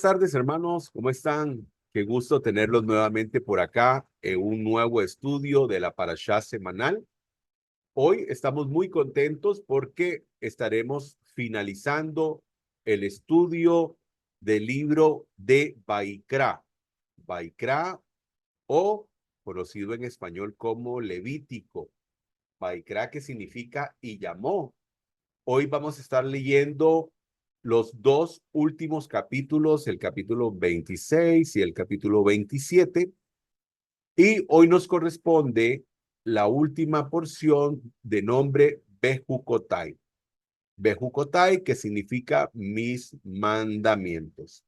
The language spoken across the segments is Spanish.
tardes, hermanos. ¿Cómo están? Qué gusto tenerlos nuevamente por acá en un nuevo estudio de la Parashá semanal. Hoy estamos muy contentos porque estaremos finalizando el estudio del libro de Baikra. Baikra, o conocido en español como Levítico. Baikra, que significa y llamó. Hoy vamos a estar leyendo los dos últimos capítulos, el capítulo 26 y el capítulo 27. Y hoy nos corresponde la última porción de nombre Bejucotai. Bejucotai, que significa mis mandamientos.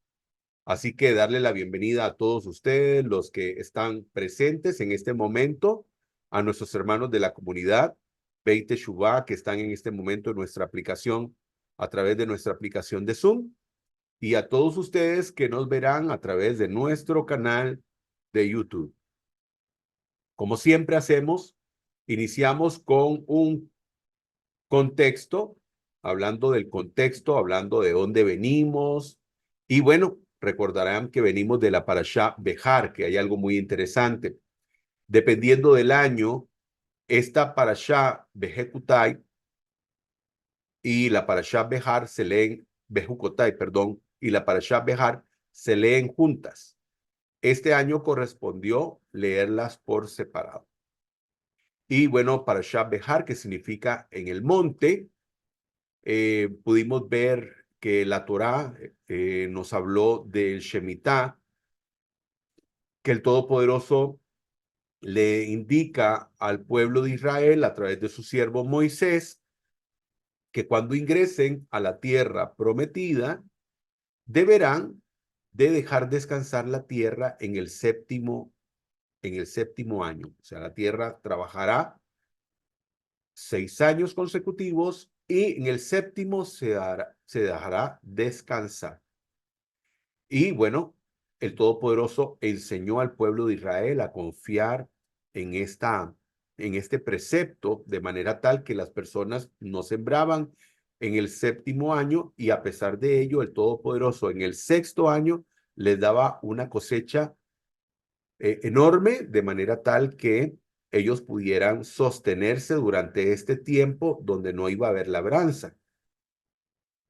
Así que darle la bienvenida a todos ustedes, los que están presentes en este momento, a nuestros hermanos de la comunidad Beit Teshuvah, que están en este momento en nuestra aplicación, a través de nuestra aplicación de Zoom, y a todos ustedes que nos verán a través de nuestro canal de YouTube. Como siempre hacemos, iniciamos con un contexto, hablando del contexto, hablando de dónde venimos. Y bueno, recordarán que venimos de la Parashá Bejar, que hay algo muy interesante. Dependiendo del año, esta Parashá Bejecutai y la Parashá Bejar se leen, Bejucotai, perdón, y la Parashá Bejar se leen juntas. Este año correspondió leerlas por separado. Y bueno, Parashá Bejar, que significa en el monte, pudimos ver que la Torá nos habló del Shemitah, que el Todopoderoso le indica al pueblo de Israel a través de su siervo Moisés que cuando ingresen a la tierra prometida, deberán de dejar descansar la tierra en el séptimo año. O sea, la tierra trabajará 6 años consecutivos y en el séptimo se dejará descansar. Y bueno, el Todopoderoso enseñó al pueblo de Israel a confiar en este precepto, de manera tal que las personas no sembraban en el séptimo año, y a pesar de ello, el Todopoderoso en el sexto año les daba una cosecha enorme, de manera tal que ellos pudieran sostenerse durante este tiempo donde no iba a haber labranza.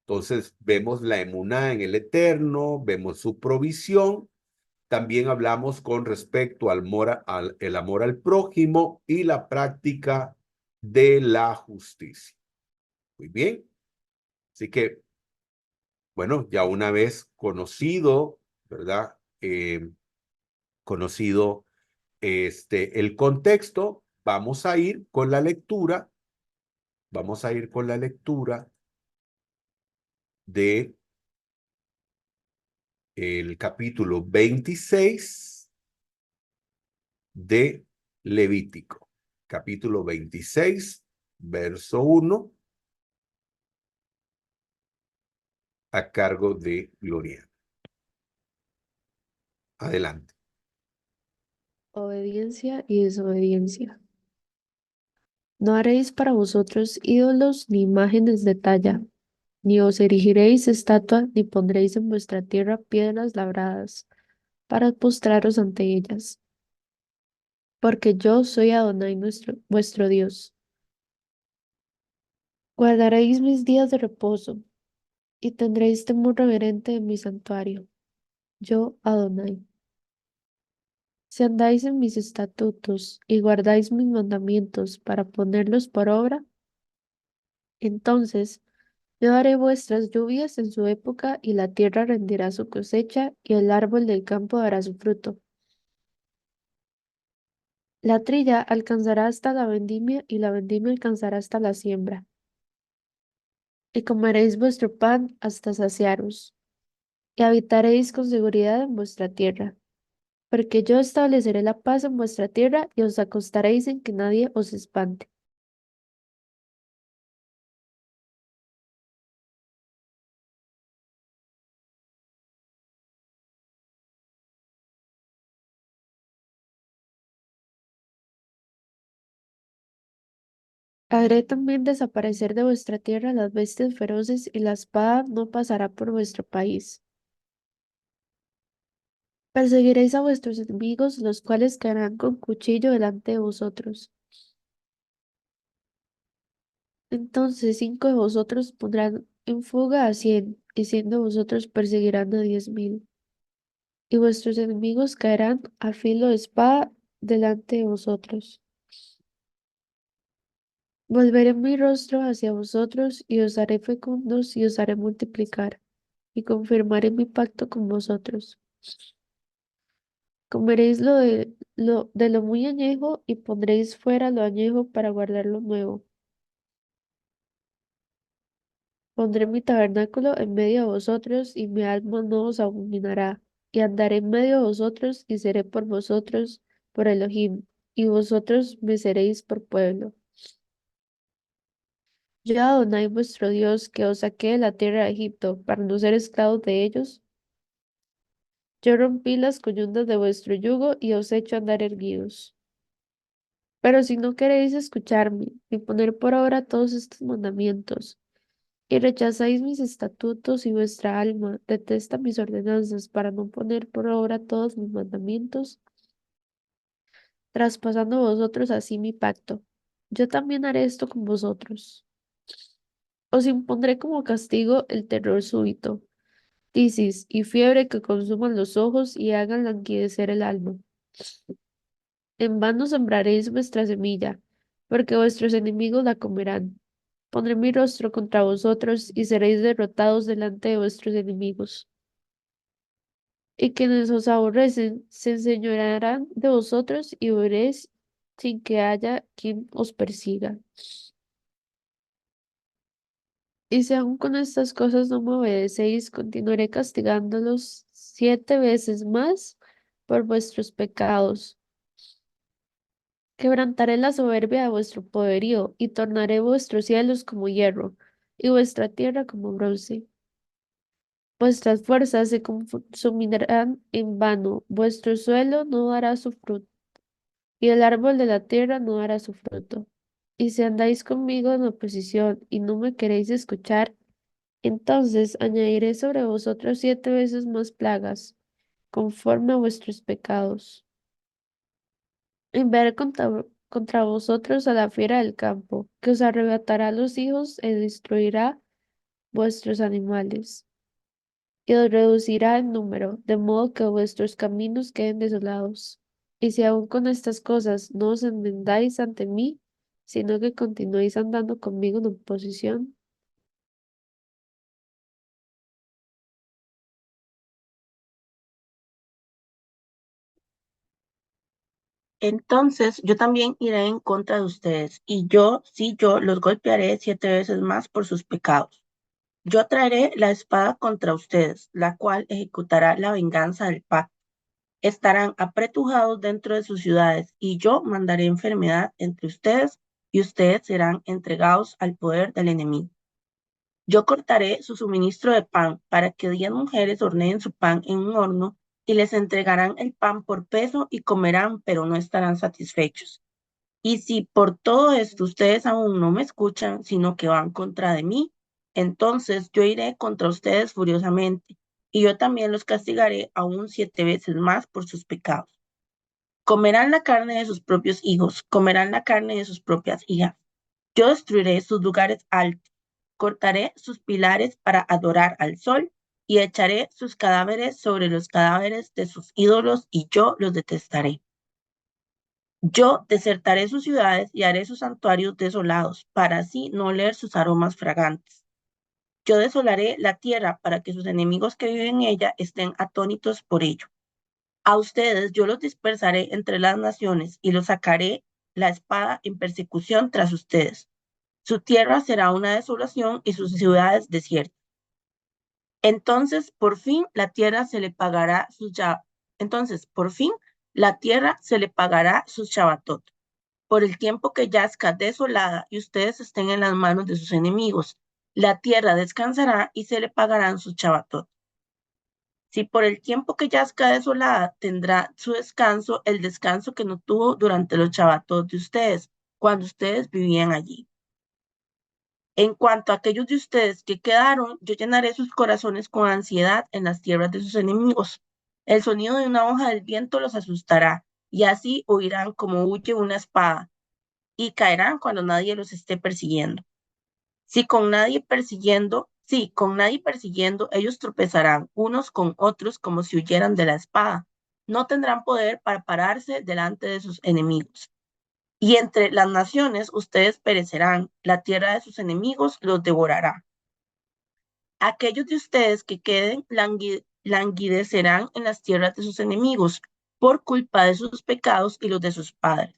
Entonces vemos la emuná en el Eterno, vemos su provisión. También hablamos con respecto el amor al prójimo y la práctica de la justicia. Muy bien. Así que, bueno, ya una vez conocido, ¿verdad? Conocido el contexto, vamos a ir con la lectura. Vamos a ir con la lectura de el capítulo 26 de Levítico. Capítulo 26, verso 1, a cargo de Gloria. Adelante. Obediencia y desobediencia. No haréis para vosotros ídolos ni imágenes de talla, ni os erigiréis estatua, ni pondréis en vuestra tierra piedras labradas, para postraros ante ellas. Porque yo soy Adonai vuestro Dios. Guardaréis mis días de reposo, y tendréis temor reverente de mi santuario. Yo, Adonai. Si andáis en mis estatutos y guardáis mis mandamientos para ponerlos por obra, entonces yo daré vuestras lluvias en su época y la tierra rendirá su cosecha y el árbol del campo dará su fruto. La trilla alcanzará hasta la vendimia y la vendimia alcanzará hasta la siembra. Y comeréis vuestro pan hasta saciaros y habitaréis con seguridad en vuestra tierra. Porque yo estableceré la paz en vuestra tierra y os acostaréis en que nadie os espante. Haré también desaparecer de vuestra tierra las bestias feroces y la espada no pasará por vuestro país. Perseguiréis a vuestros enemigos, los cuales caerán con cuchillo delante de vosotros. Entonces 5 de vosotros pondrán en fuga a 100, y 100 de vosotros perseguirán a 10.000. Y vuestros enemigos caerán a filo de espada delante de vosotros. Volveré mi rostro hacia vosotros, y os haré fecundos, y os haré multiplicar, y confirmaré mi pacto con vosotros. Comeréis lo muy añejo, y pondréis fuera lo añejo para guardar lo nuevo. Pondré mi tabernáculo en medio de vosotros, y mi alma no os abominará. Y andaré en medio de vosotros, y seré por vosotros por Elohim, y vosotros me seréis por pueblo. Yo Adonai vuestro Dios, que os saqué de la tierra de Egipto, para no ser esclavos de ellos. Yo rompí las coyundas de vuestro yugo, y os he hecho andar erguidos. Pero si no queréis escucharme, ni poner por obra todos estos mandamientos, y rechazáis mis estatutos, y vuestra alma detesta mis ordenanzas para no poner por obra todos mis mandamientos, traspasando vosotros así mi pacto, yo también haré esto con vosotros. Os impondré como castigo el terror súbito, tisis y fiebre que consuman los ojos y hagan languidecer el alma. En vano sembraréis vuestra semilla, porque vuestros enemigos la comerán. Pondré mi rostro contra vosotros, y seréis derrotados delante de vuestros enemigos. Y quienes os aborrecen se enseñorearán de vosotros, y huiréis sin que haya quien os persiga. Y si aun con estas cosas no me obedecéis, continuaré castigándolos 7 veces más por vuestros pecados. Quebrantaré la soberbia de vuestro poderío, y tornaré vuestros cielos como hierro, y vuestra tierra como bronce. Vuestras fuerzas se consumirán en vano, vuestro suelo no dará su fruto, y el árbol de la tierra no dará su fruto. Y si andáis conmigo en oposición y no me queréis escuchar, entonces añadiré sobre vosotros 7 veces más plagas, conforme a vuestros pecados. Enviaré contra vosotros a la fiera del campo, que os arrebatará los hijos y destruirá vuestros animales, y os reducirá en número, de modo que vuestros caminos queden desolados. Y si aún con estas cosas no os enmendáis ante mí, sino que continuáis andando conmigo en oposición, Entonces yo también iré en contra de ustedes, y yo, sí, yo los golpearé 7 veces más por sus pecados. Yo traeré la espada contra ustedes, la cual ejecutará la venganza del pacto. Estarán apretujados dentro de sus ciudades, y yo mandaré enfermedad entre ustedes, y ustedes serán entregados al poder del enemigo. Yo cortaré su suministro de pan para que 10 mujeres horneen su pan en un horno y les entregarán el pan por peso y comerán, pero no estarán satisfechos. Y si por todo esto ustedes aún no me escuchan, sino que van contra de mí, entonces yo iré contra ustedes furiosamente, y yo también los castigaré aún 7 veces más por sus pecados. Comerán la carne de sus propios hijos, comerán la carne de sus propias hijas. Yo destruiré sus lugares altos, cortaré sus pilares para adorar al sol, y echaré sus cadáveres sobre los cadáveres de sus ídolos, y yo los detestaré. Yo desertaré sus ciudades y haré sus santuarios desolados, para así no oler sus aromas fragantes. Yo desolaré la tierra para que sus enemigos que viven en ella estén atónitos por ello. A ustedes yo los dispersaré entre las naciones y los sacaré la espada en persecución tras ustedes. Su tierra será una desolación y sus ciudades desiertas. Entonces, por fin, la tierra se le pagará sus ya... Entonces, por fin, la tierra se le pagará sus shabatot por el tiempo que yazca desolada y ustedes estén en las manos de sus enemigos. La tierra descansará y se le pagarán sus shabatot. Si por el tiempo que yazca desolada tendrá su descanso, el descanso que no tuvo durante los shabatot de ustedes, cuando ustedes vivían allí. En cuanto a aquellos de ustedes que quedaron, yo llenaré sus corazones con ansiedad en las tierras de sus enemigos. El sonido de una hoja del viento los asustará, y así huirán como huye una espada, y caerán cuando nadie los esté persiguiendo. Con nadie persiguiendo, ellos tropezarán unos con otros como si huyeran de la espada. No tendrán poder para pararse delante de sus enemigos. Y entre las naciones ustedes perecerán, la tierra de sus enemigos los devorará. Aquellos de ustedes que queden languidecerán en las tierras de sus enemigos por culpa de sus pecados y los de sus padres.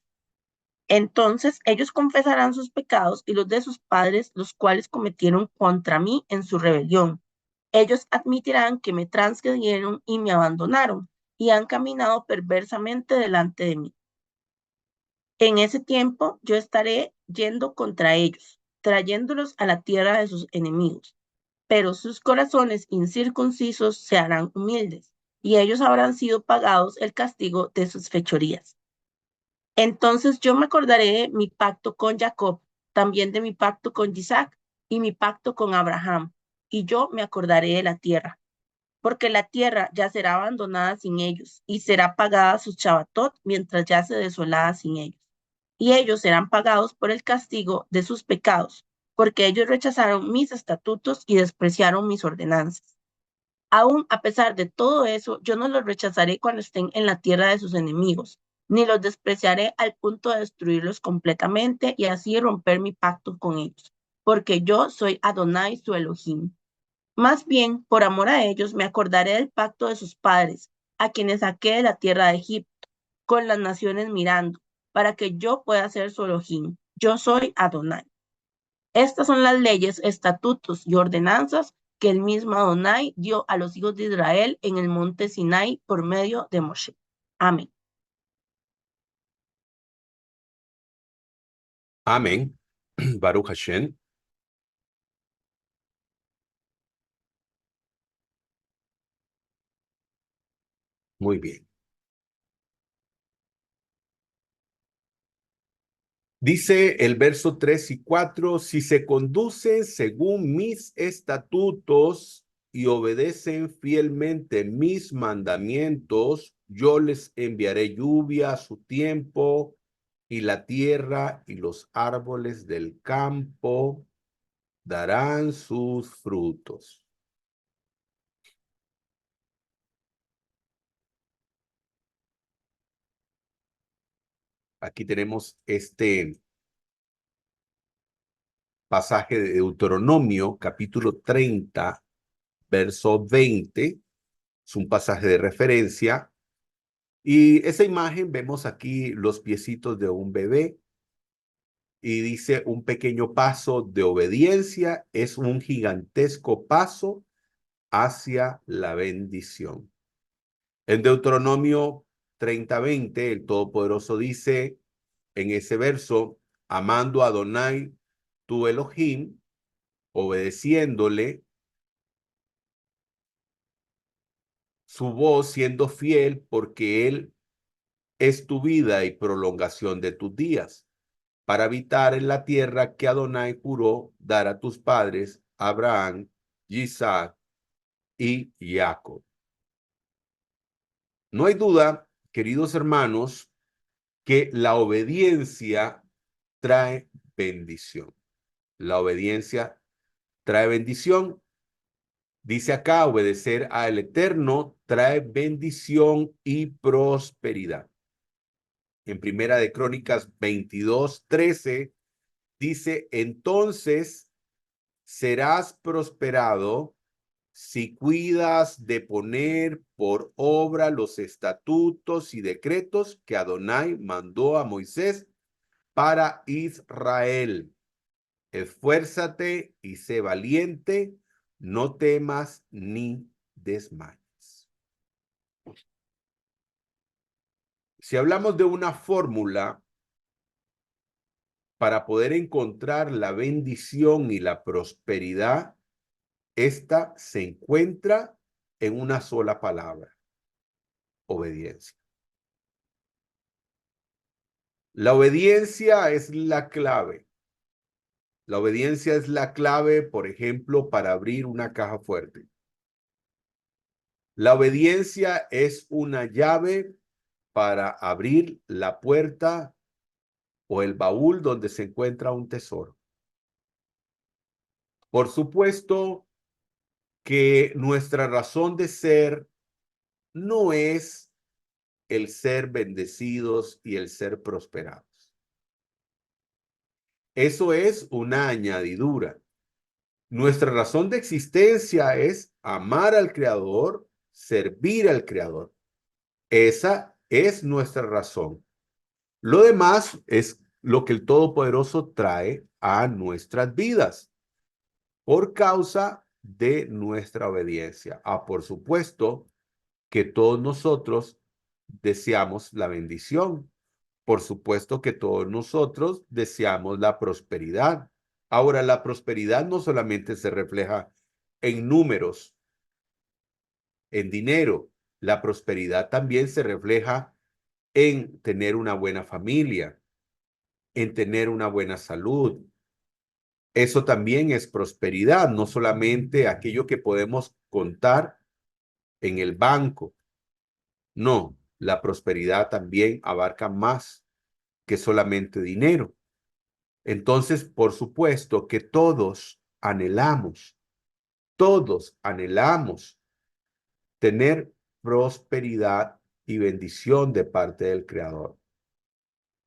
Entonces ellos confesarán sus pecados y los de sus padres, los cuales cometieron contra mí en su rebelión. Ellos admitirán que me transgredieron y me abandonaron y han caminado perversamente delante de mí. En ese tiempo yo estaré yendo contra ellos, trayéndolos a la tierra de sus enemigos, pero sus corazones incircuncisos se harán humildes, y ellos habrán sido pagados el castigo de sus fechorías. Entonces yo me acordaré de mi pacto con Jacob, también de mi pacto con Isaac y mi pacto con Abraham, y yo me acordaré de la tierra, porque la tierra ya será abandonada sin ellos, y será pagada su chabatot mientras yace desolada sin ellos. Y ellos serán pagados por el castigo de sus pecados, porque ellos rechazaron mis estatutos y despreciaron mis ordenanzas. Aún a pesar de todo eso, yo no los rechazaré cuando estén en la tierra de sus enemigos, ni los despreciaré al punto de destruirlos completamente y así romper mi pacto con ellos, porque yo soy Adonai su Elohim. Más bien, por amor a ellos, me acordaré del pacto de sus padres, a quienes saqué de la tierra de Egipto, con las naciones mirando, para que yo pueda ser su Elohim. Yo soy Adonai. Estas son las leyes, estatutos y ordenanzas que el mismo Adonai dio a los hijos de Israel en el monte Sinai por medio de Moshe. Amén. Amén. Baruch Hashem. Muy bien. Dice el verso 3 y 4, si se conducen según mis estatutos y obedecen fielmente mis mandamientos, yo les enviaré lluvia a su tiempo y la tierra y los árboles del campo darán sus frutos. Aquí tenemos este pasaje de Deuteronomio, capítulo 30, verso 20. Es un pasaje de referencia. Y esa imagen vemos aquí los piecitos de un bebé y dice un pequeño paso de obediencia es un gigantesco paso hacia la bendición. En Deuteronomio 30:20, el Todopoderoso dice en ese verso, amando a Adonai, tu Elohim, obedeciéndole su voz, siendo fiel, porque Él es tu vida y prolongación de tus días, para habitar en la tierra que Adonai juró dar a tus padres, Abraham, Isaac y Jacob. No hay duda, queridos hermanos, que la obediencia trae bendición. La obediencia trae bendición. Dice acá, obedecer al Eterno trae bendición y prosperidad. En Primera de Crónicas 22:13 dice, entonces serás prosperado si cuidas de poner por obra los estatutos y decretos que Adonai mandó a Moisés para Israel. Esfuérzate y sé valiente, no temas ni desmayes. Si hablamos de una fórmula para poder encontrar la bendición y la prosperidad, esta se encuentra en una sola palabra: obediencia. La obediencia es la clave. La obediencia es la clave, por ejemplo, para abrir una caja fuerte. La obediencia es una llave para abrir la puerta o el baúl donde se encuentra un tesoro. Por supuesto que nuestra razón de ser no es el ser bendecidos y el ser prosperados. Eso es una añadidura. Nuestra razón de existencia es amar al Creador, servir al Creador. Esa es nuestra razón. Lo demás es lo que el Todopoderoso trae a nuestras vidas por causa de nuestra obediencia. Por supuesto que todos nosotros deseamos la bendición. Por supuesto que todos nosotros deseamos la prosperidad. Ahora, la prosperidad no solamente se refleja en números, en dinero. La prosperidad también se refleja en tener una buena familia, en tener una buena salud. Eso también es prosperidad, no solamente aquello que podemos contar en el banco. No, la prosperidad también abarca más que solamente dinero. Entonces, por supuesto que todos anhelamos tener prosperidad y bendición de parte del Creador.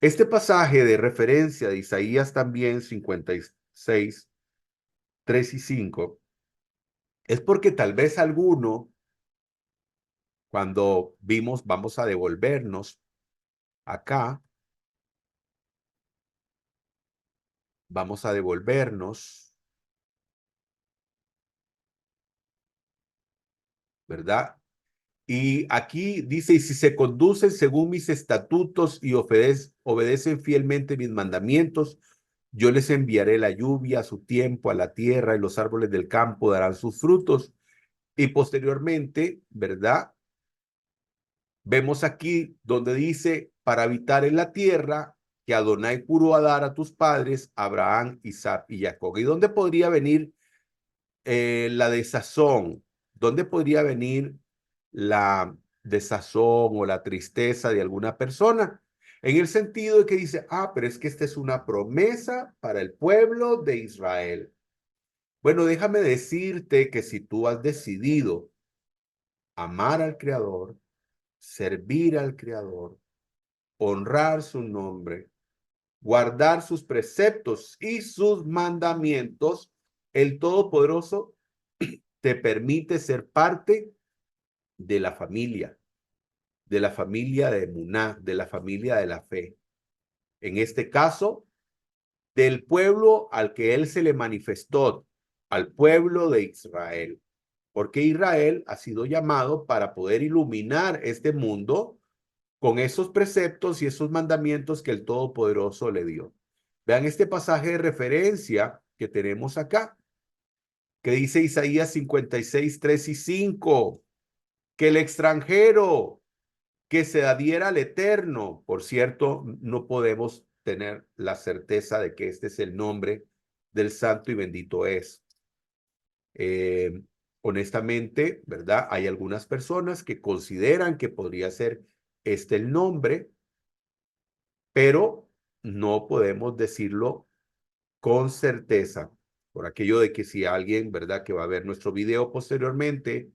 Este pasaje de referencia de Isaías también 56, 3 y 5, es porque tal vez alguno, cuando vimos, vamos a devolvernos acá, vamos a devolvernos, ¿verdad? Y aquí dice, y si se conducen según mis estatutos y obedecen fielmente mis mandamientos, yo les enviaré la lluvia a su tiempo, a la tierra, y los árboles del campo darán sus frutos. Y posteriormente, ¿verdad? Vemos aquí donde dice, para habitar en la tierra que Adonai juró a dar a tus padres, Abraham, Isaac y Jacob. ¿Y dónde podría venir la desazón? ¿Dónde podría venir la desazón o la tristeza de alguna persona? En el sentido de que dice, pero es que esta es una promesa para el pueblo de Israel. Bueno, déjame decirte que si tú has decidido amar al Creador, servir al Creador, honrar su nombre, guardar sus preceptos y sus mandamientos, el Todopoderoso te permite ser parte de la familia de Emuná, de la familia de la fe. En este caso, del pueblo al que él se le manifestó, al pueblo de Israel. Porque Israel ha sido llamado para poder iluminar este mundo con esos preceptos y esos mandamientos que el Todopoderoso le dio. Vean este pasaje de referencia que tenemos acá, que dice Isaías 56, 3 y 5, que el extranjero que se adhiera al Eterno, por cierto, no podemos tener la certeza de que este es el nombre del santo y bendito es. Honestamente, ¿verdad? Hay algunas personas que consideran que podría ser este el nombre, pero no podemos decirlo con certeza, por aquello de que si alguien, ¿verdad?, que va a ver nuestro video posteriormente,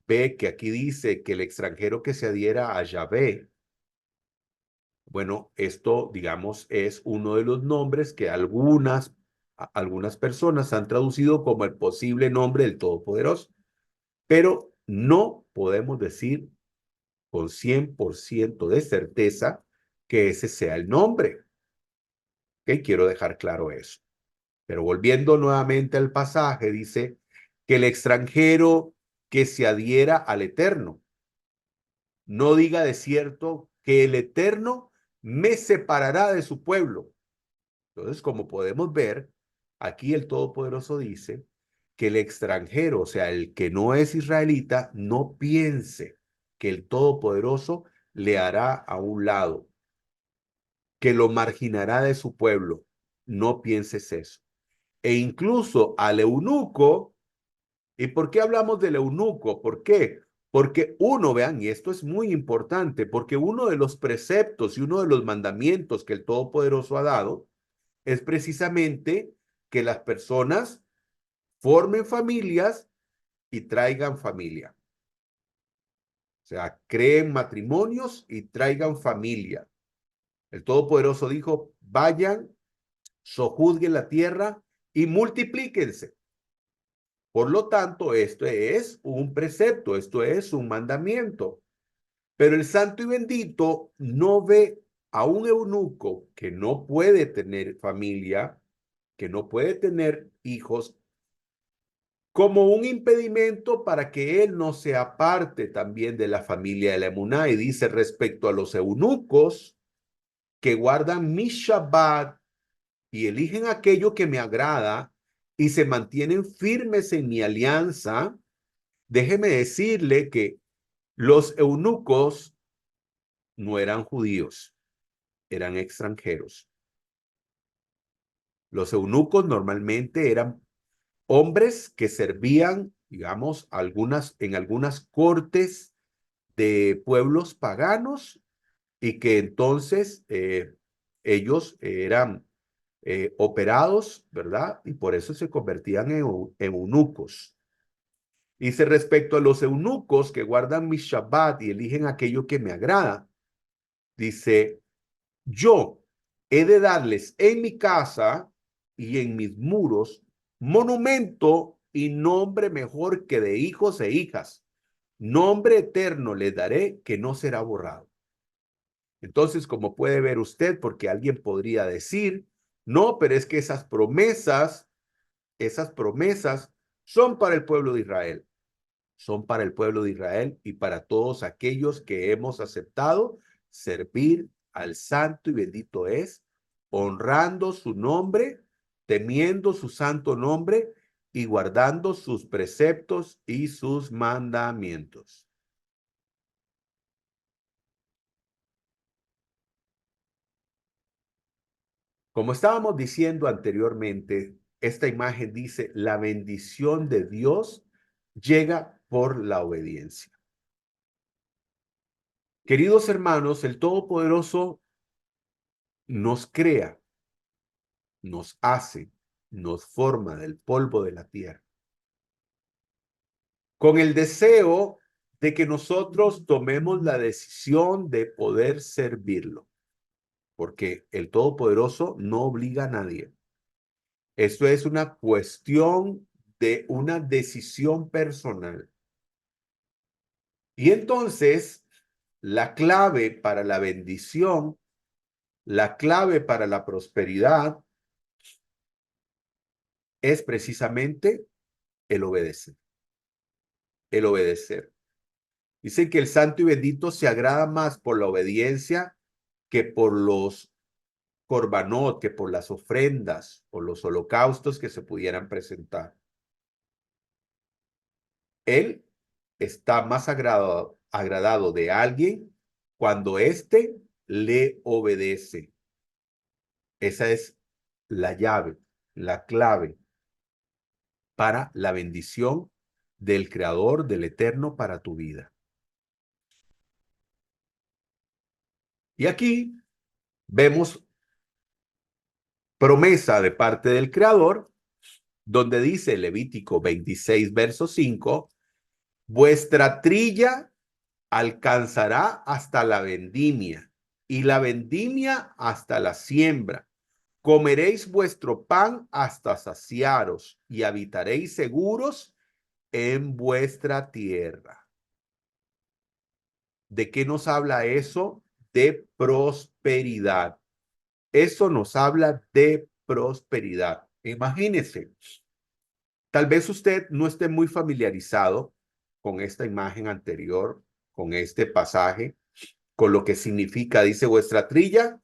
ve que aquí dice que el extranjero que se adhiera a Yahvé, bueno, esto, digamos, es uno de los nombres que algunas personas han traducido como el posible nombre del Todopoderoso, pero no podemos decir con 100% de certeza que ese sea el nombre. ¿Ok? Quiero dejar claro eso. Pero volviendo nuevamente al pasaje, dice que el extranjero que se adhiera al Eterno, no diga de cierto que el Eterno me separará de su pueblo. Entonces, como podemos ver, aquí el Todopoderoso dice que el extranjero, o sea, el que no es israelita, no piense que el Todopoderoso le hará a un lado, que lo marginará de su pueblo. No pienses eso. E incluso al eunuco, ¿y por qué hablamos del eunuco? ¿Por qué? Porque uno, vean, y esto es muy importante, porque uno de los preceptos y uno de los mandamientos que el Todopoderoso ha dado es precisamente que las personas formen familias y traigan familia. O sea, creen matrimonios y traigan familia. El Todopoderoso dijo, vayan, sojuzguen la tierra y multiplíquense. Por lo tanto, esto es un precepto, esto es un mandamiento. Pero el santo y bendito no ve a un eunuco que no puede tener familia, que no puede tener hijos, como un impedimento para que él no sea parte también de la familia de la emuná. Y dice respecto a los eunucos que guardan mi Shabbat y eligen aquello que me agrada y se mantienen firmes en mi alianza, déjeme decirle que los eunucos no eran judíos, eran extranjeros. Los eunucos normalmente eran hombres que servían, digamos, en algunas cortes de pueblos paganos y que entonces ellos eran operados, ¿verdad? Y por eso se convertían en eunucos. Dice respecto a los eunucos que guardan mi Shabbat y eligen aquello que me agrada, dice, yo he de darles en mi casa y en mis muros monumento y nombre mejor que de hijos e hijas. Nombre eterno les daré que no será borrado. Entonces, como puede ver usted, porque alguien podría decir, no, pero es que esas promesas son para el pueblo de Israel. Son para el pueblo de Israel y para todos aquellos que hemos aceptado servir al santo y bendito es, honrando su nombre, temiendo su santo nombre y guardando sus preceptos y sus mandamientos. Como estábamos diciendo anteriormente, esta imagen dice, la bendición de Dios llega por la obediencia. Queridos hermanos, el Todopoderoso nos crea, nos hace, nos forma del polvo de la tierra, con el deseo de que nosotros tomemos la decisión de poder servirlo, porque el Todopoderoso no obliga a nadie. Esto es una cuestión de una decisión personal. Y entonces, la clave para la bendición, la clave para la prosperidad es precisamente el obedecer. El obedecer. Dice que el santo y bendito se agrada más por la obediencia que por los corbanot, que por las ofrendas o los holocaustos que se pudieran presentar. Él está más agradado de alguien cuando éste le obedece. Esa es la llave, la clave para la bendición del Creador, del Eterno para tu vida. Y aquí vemos promesa de parte del Creador, donde dice Levítico 26, verso 5, vuestra trilla alcanzará hasta la vendimia y la vendimia hasta la siembra. Comeréis vuestro pan hasta saciaros y habitaréis seguros en vuestra tierra. ¿De qué nos habla eso? De prosperidad. Eso nos habla de prosperidad. Imagínese, tal vez usted no esté muy familiarizado con esta imagen anterior, con este pasaje, con lo que significa, dice, vuestra trilla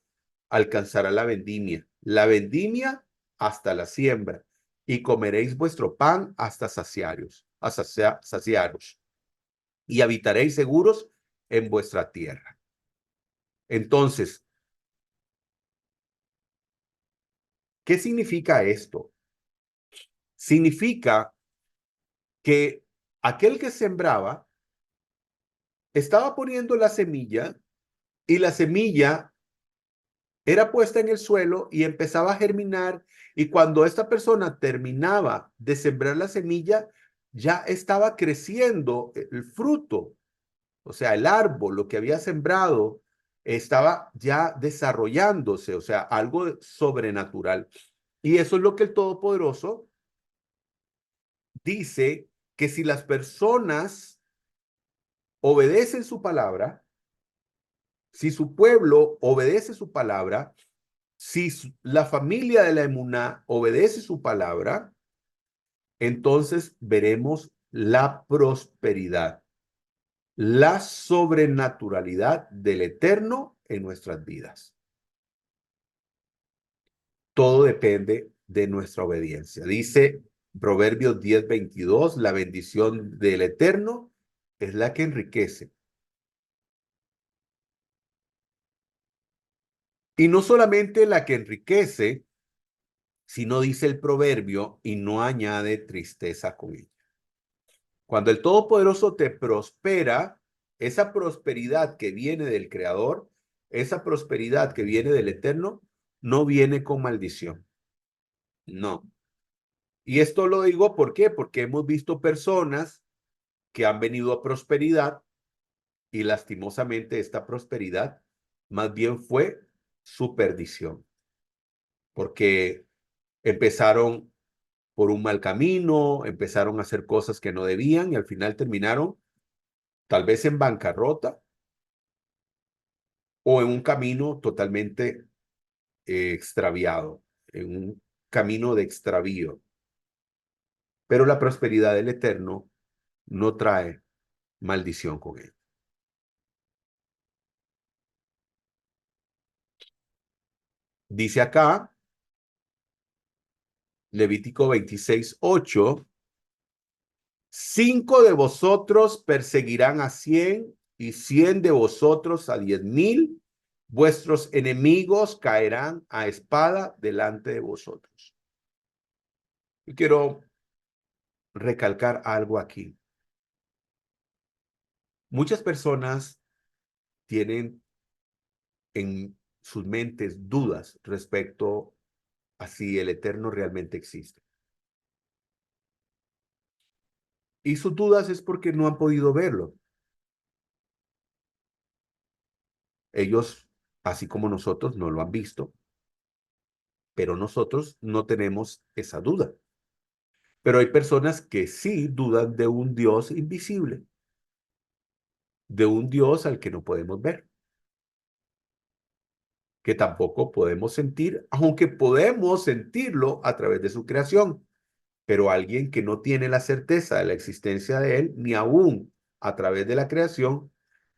alcanzará la vendimia hasta la siembra, y comeréis vuestro pan hasta saciaros, y habitaréis seguros en vuestra tierra. Entonces, ¿qué significa esto? Significa que aquel que sembraba estaba poniendo la semilla y la semilla era puesta en el suelo y empezaba a germinar, y cuando esta persona terminaba de sembrar la semilla, ya estaba creciendo el fruto, o sea, el árbol, lo que había sembrado, estaba ya desarrollándose, o sea, algo sobrenatural. Y eso es lo que el Todopoderoso dice, que si las personas obedecen su palabra, si su pueblo obedece su palabra, si la familia de la emuná obedece su palabra, entonces veremos la prosperidad, la sobrenaturalidad del Eterno en nuestras vidas. Todo depende de nuestra obediencia. Dice Proverbios 10:22, la bendición del Eterno es la que enriquece. Y no solamente la que enriquece, sino dice el proverbio, y no añade tristeza con ella. Cuando el Todopoderoso te prospera, esa prosperidad que viene del Creador, esa prosperidad que viene del Eterno, no viene con maldición. No. Y esto lo digo, ¿por qué? Porque hemos visto personas que han venido a prosperidad y lastimosamente esta prosperidad más bien fue su perdición. Porque empezaron por un mal camino, empezaron a hacer cosas que no debían y al final terminaron tal vez en bancarrota o en un camino totalmente extraviado, en un camino de extravío. Pero la prosperidad del Eterno no trae maldición con él. Dice acá, Levítico 26:8, 5 de vosotros perseguirán a 100 y 100 de vosotros a 10,000. Vuestros enemigos caerán a espada delante de vosotros. Y quiero recalcar algo aquí. Muchas personas tienen en sus mentes dudas respecto a si el Eterno realmente existe. Y sus dudas es porque no han podido verlo. Ellos, así como nosotros, no lo han visto, pero nosotros no tenemos esa duda. Pero hay personas que sí dudan de un Dios invisible, de un Dios al que no podemos ver, que tampoco podemos sentir, aunque podemos sentirlo a través de su creación. Pero alguien que no tiene la certeza de la existencia de él, ni aún a través de la creación,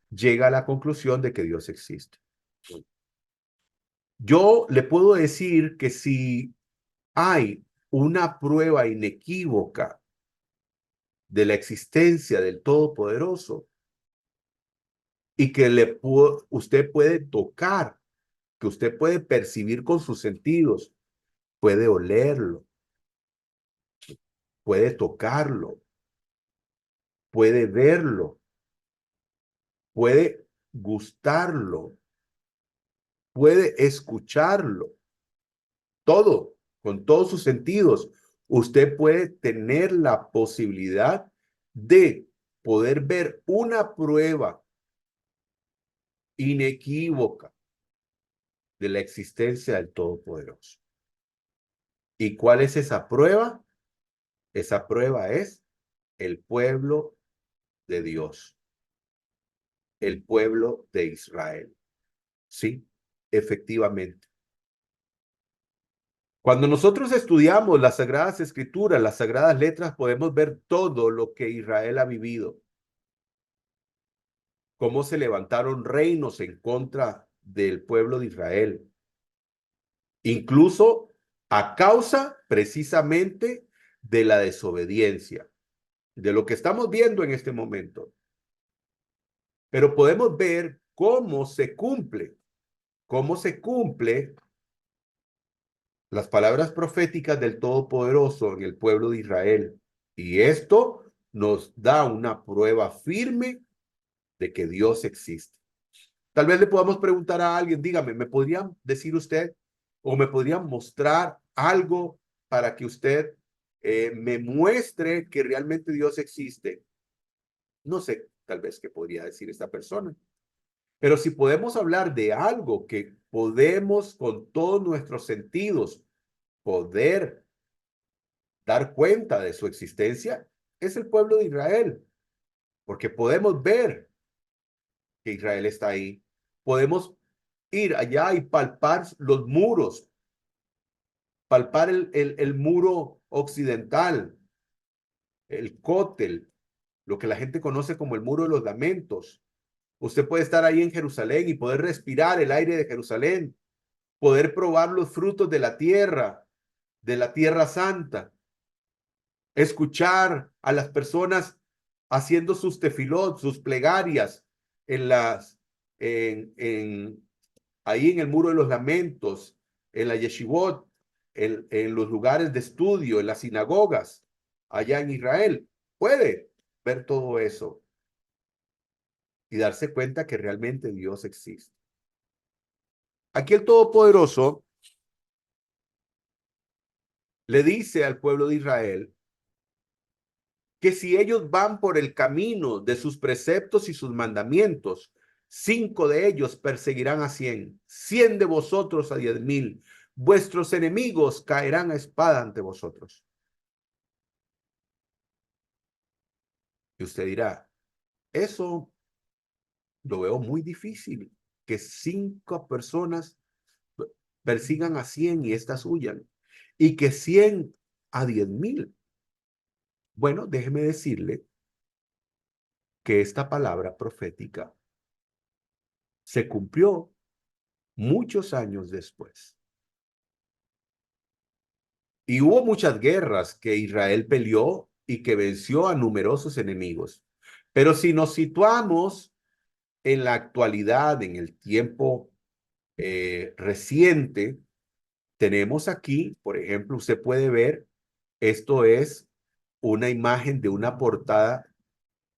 llega a la conclusión de que Dios existe. Yo le puedo decir que si hay una prueba inequívoca de la existencia del Todopoderoso y que usted puede tocar, que usted puede percibir con sus sentidos, puede olerlo, puede tocarlo, puede verlo, puede gustarlo, puede escucharlo, todo, con todos sus sentidos. Usted puede tener la posibilidad de poder ver una prueba inequívoca de la existencia del Todopoderoso. ¿Y cuál es esa prueba? Esa prueba es el pueblo de Dios, el pueblo de Israel. Sí, efectivamente. Cuando nosotros estudiamos las Sagradas Escrituras, las Sagradas Letras, podemos ver todo lo que Israel ha vivido. Cómo se levantaron reinos en contra del pueblo de Israel. Incluso a causa precisamente de la desobediencia, de lo que estamos viendo en este momento. Pero podemos ver cómo se cumple las palabras proféticas del Todopoderoso en el pueblo de Israel. Y esto nos da una prueba firme de que Dios existe. Tal vez le podamos preguntar a alguien, dígame, ¿me podría decir usted o me podría mostrar algo para que usted me muestre que realmente Dios existe? No sé, tal vez qué podría decir esta persona. Pero si podemos hablar de algo que podemos con todos nuestros sentidos poder dar cuenta de su existencia, es el pueblo de Israel, porque podemos ver que Israel está ahí. Podemos ir allá y palpar los muros, palpar el muro occidental, el cótel, lo que la gente conoce como el muro de los lamentos. Usted puede estar ahí en Jerusalén y poder respirar el aire de Jerusalén, poder probar los frutos de la tierra santa, escuchar a las personas haciendo sus tefilot, sus plegarias en las, ahí en el muro de los lamentos, en la yeshivot, en los lugares de estudio, en las sinagogas, allá en Israel. Puede ver todo eso y darse cuenta que realmente Dios existe. Aquí el Todopoderoso le dice al pueblo de Israel que si ellos van por el camino de sus preceptos y sus mandamientos, 5 de ellos perseguirán a 100, 100 de vosotros a 10,000. Vuestros enemigos caerán a espada ante vosotros. Y usted dirá, eso lo veo muy difícil, que 5 personas persigan a 100 y éstas huyan, y que 100 a 10,000. Bueno, déjeme decirle que esta palabra profética se cumplió muchos años después. Y hubo muchas guerras que Israel peleó y que venció a numerosos enemigos. Pero si nos situamos en la actualidad, en el tiempo reciente, tenemos aquí, por ejemplo, usted puede ver, esto es una imagen de una portada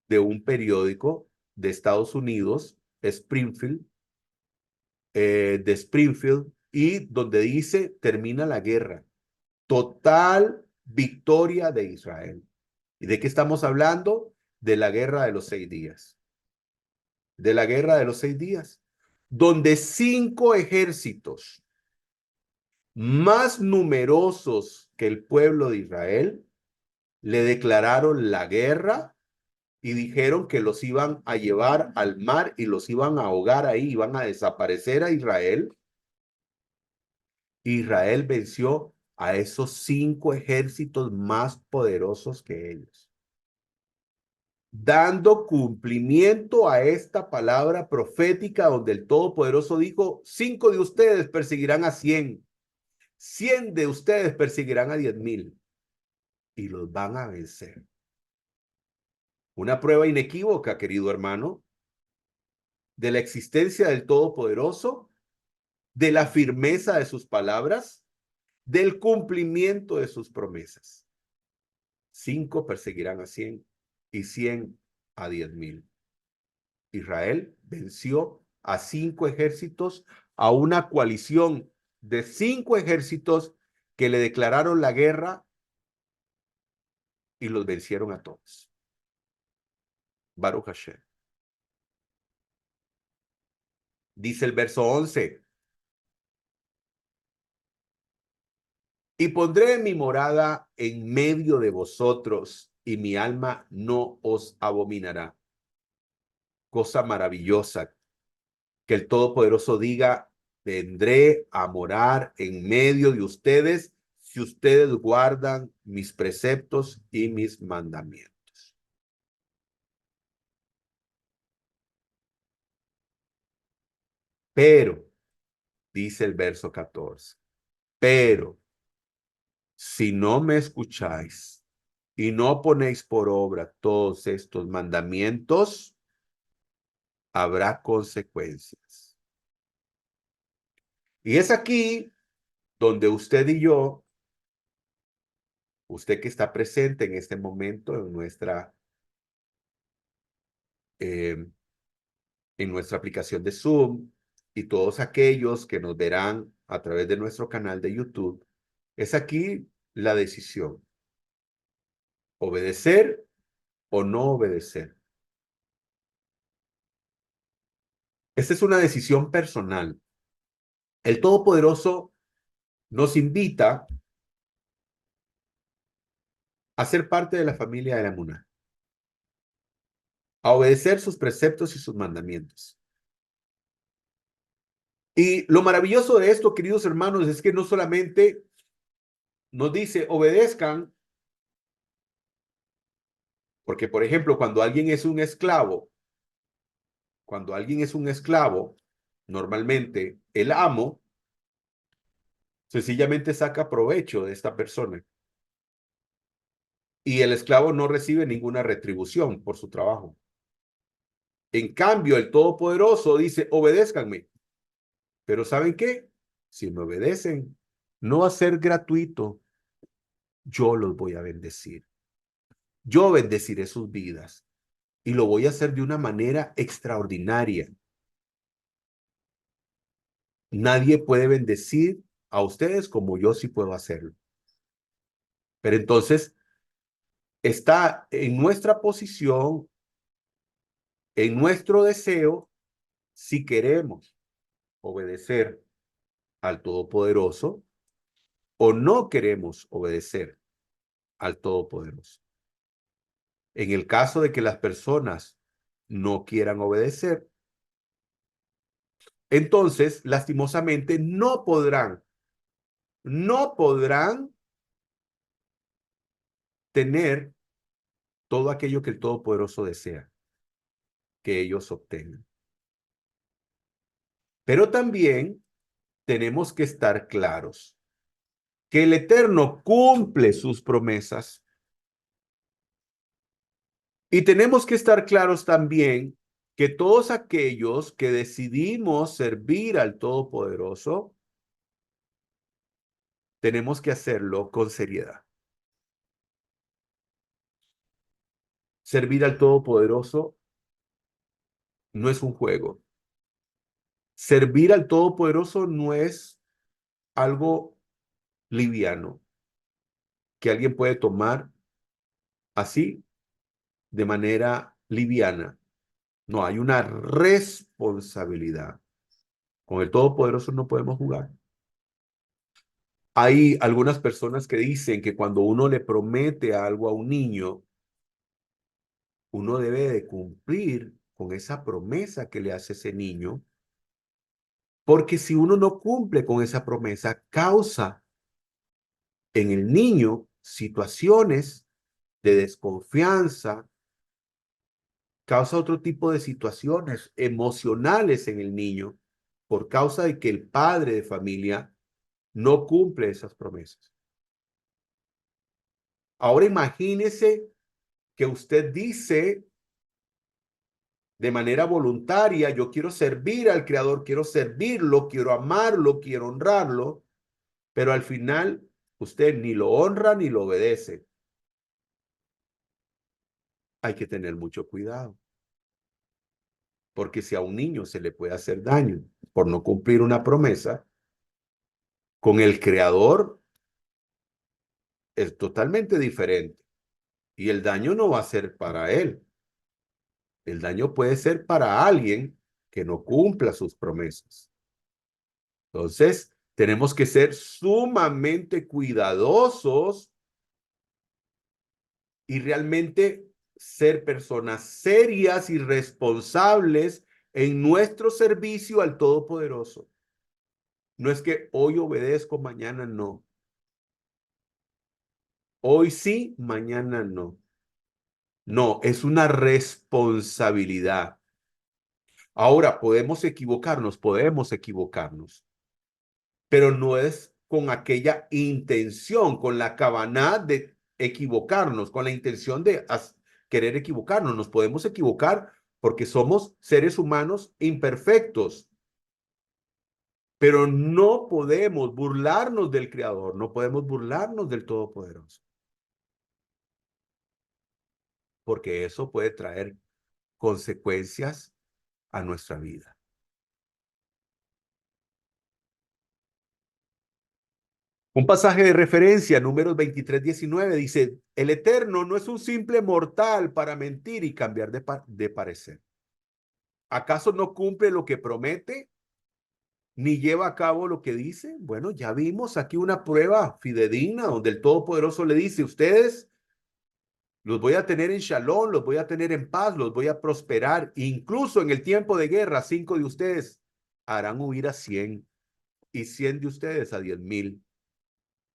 de un periódico de Estados Unidos, Springfield, de Springfield, y donde dice, termina la guerra. Total victoria de Israel. ¿Y de qué estamos hablando? De la guerra de los 6 días. De la guerra de los 6 días, donde 5 ejércitos más numerosos que el pueblo de Israel le declararon la guerra y dijeron que los iban a llevar al mar y los iban a ahogar ahí, iban a desaparecer a Israel. Israel venció a esos 5 ejércitos más poderosos que ellos, dando cumplimiento a esta palabra profética donde el Todopoderoso dijo, 5 de ustedes perseguirán a 100, 100 de ustedes perseguirán a 10,000 y los van a vencer. Una prueba inequívoca, querido hermano, de la existencia del Todopoderoso, de la firmeza de sus palabras, del cumplimiento de sus promesas. 5 perseguirán a 100 y 100 a 10,000. Israel venció a 5 ejércitos, a una coalición de 5 ejércitos que le declararon la guerra y los vencieron a todos. Baruch Hashem. Dice el verso 11. Y pondré mi morada en medio de vosotros, y mi alma no os abominará. Cosa maravillosa, que el Todopoderoso diga, vendré a morar en medio de ustedes, si ustedes guardan mis preceptos y mis mandamientos. Pero, dice el verso 14, pero si no me escucháis y no ponéis por obra todos estos mandamientos, habrá consecuencias. Y es aquí donde usted y yo, usted que está presente en este momento en nuestra en nuestra aplicación de Zoom y todos aquellos que nos verán a través de nuestro canal de YouTube, es aquí la decisión. Obedecer o no obedecer. Esta es una decisión personal. El Todopoderoso nos invita a ser parte de la familia de la Emuná, a obedecer sus preceptos y sus mandamientos. Y lo maravilloso de esto, queridos hermanos, es que no solamente nos dice obedezcan, porque por ejemplo, cuando alguien es un esclavo, normalmente el amo sencillamente saca provecho de esta persona y el esclavo no recibe ninguna retribución por su trabajo. En cambio, el Todopoderoso dice, obedézcanme. Pero ¿saben qué? Si me obedecen, no va a ser gratuito. Yo los voy a bendecir. Yo bendeciré sus vidas y lo voy a hacer de una manera extraordinaria. Nadie puede bendecir a ustedes como yo sí puedo hacerlo. Pero entonces está en nuestra posición, en nuestro deseo, si queremos obedecer al Todopoderoso o no queremos obedecer al Todopoderoso. En el caso de que las personas no quieran obedecer, entonces, lastimosamente, no podrán tener todo aquello que el Todopoderoso desea que ellos obtengan. Pero también tenemos que estar claros que el Eterno cumple sus promesas y tenemos que estar claros también que todos aquellos que decidimos servir al Todopoderoso, tenemos que hacerlo con seriedad. Servir al Todopoderoso no es un juego. Servir al Todopoderoso no es algo liviano que alguien puede tomar así de manera liviana. No, hay una responsabilidad. Con el Todopoderoso no podemos jugar. Hay algunas personas que dicen que cuando uno le promete algo a un niño, uno debe de cumplir con esa promesa que le hace ese niño, porque si uno no cumple con esa promesa, causa en el niño situaciones de desconfianza, causa otro tipo de situaciones emocionales en el niño por causa de que el padre de familia no cumple esas promesas. Ahora imagínese que usted dice de manera voluntaria, yo quiero servir al Creador, quiero servirlo, quiero amarlo, quiero honrarlo, pero al final usted ni lo honra ni lo obedece. Hay que tener mucho cuidado, porque si a un niño se le puede hacer daño por no cumplir una promesa, con el Creador es totalmente diferente. Y el daño no va a ser para él. El daño puede ser para alguien que no cumpla sus promesas. Entonces, tenemos que ser sumamente cuidadosos y realmente ser personas serias y responsables en nuestro servicio al Todopoderoso. No es que hoy obedezco, mañana no. Hoy sí, mañana no. No, es una responsabilidad. Ahora, podemos equivocarnos, pero no es con aquella intención, con la cabana de equivocarnos, con la intención de querer equivocarnos. Nos podemos equivocar porque somos seres humanos imperfectos, pero no podemos burlarnos del Creador, no podemos burlarnos del Todopoderoso, porque eso puede traer consecuencias a nuestra vida. Un pasaje de referencia, Números 23:19, dice, el Eterno no es un simple mortal para mentir y cambiar de parecer. ¿Acaso no cumple lo que promete, ni lleva a cabo lo que dice? Bueno, ya vimos aquí una prueba fidedigna donde el Todopoderoso le dice, ustedes los voy a tener en shalom, los voy a tener en paz, los voy a prosperar. Incluso en el tiempo de guerra, 5 de ustedes harán huir a 100 y 100 de ustedes a 10,000.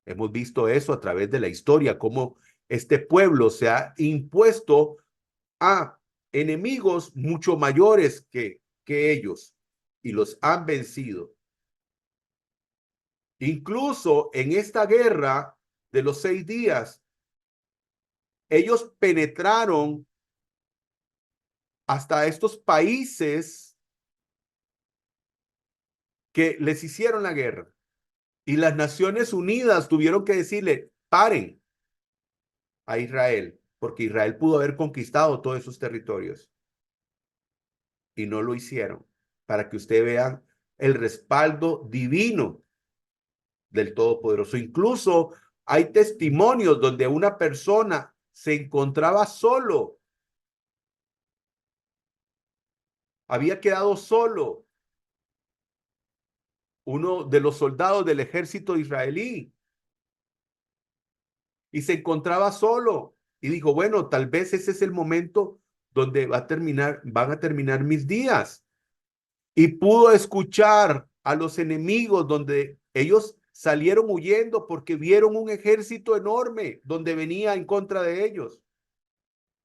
Hemos visto eso a través de la historia, cómo este pueblo se ha impuesto a enemigos mucho mayores que ellos y los han vencido. Incluso en esta guerra de los 6 días, ellos penetraron hasta estos países que les hicieron la guerra. Y las Naciones Unidas tuvieron que decirle, paren a Israel, porque Israel pudo haber conquistado todos esos territorios. Y no lo hicieron, para que ustedes vean el respaldo divino del Todopoderoso. Incluso hay testimonios donde una persona se encontraba solo, había quedado solo, uno de los soldados del ejército israelí, y se encontraba solo y dijo, bueno, tal vez ese es el momento donde van a terminar mis días. Y pudo escuchar a los enemigos donde ellos salieron huyendo porque vieron un ejército enorme donde venía en contra de ellos.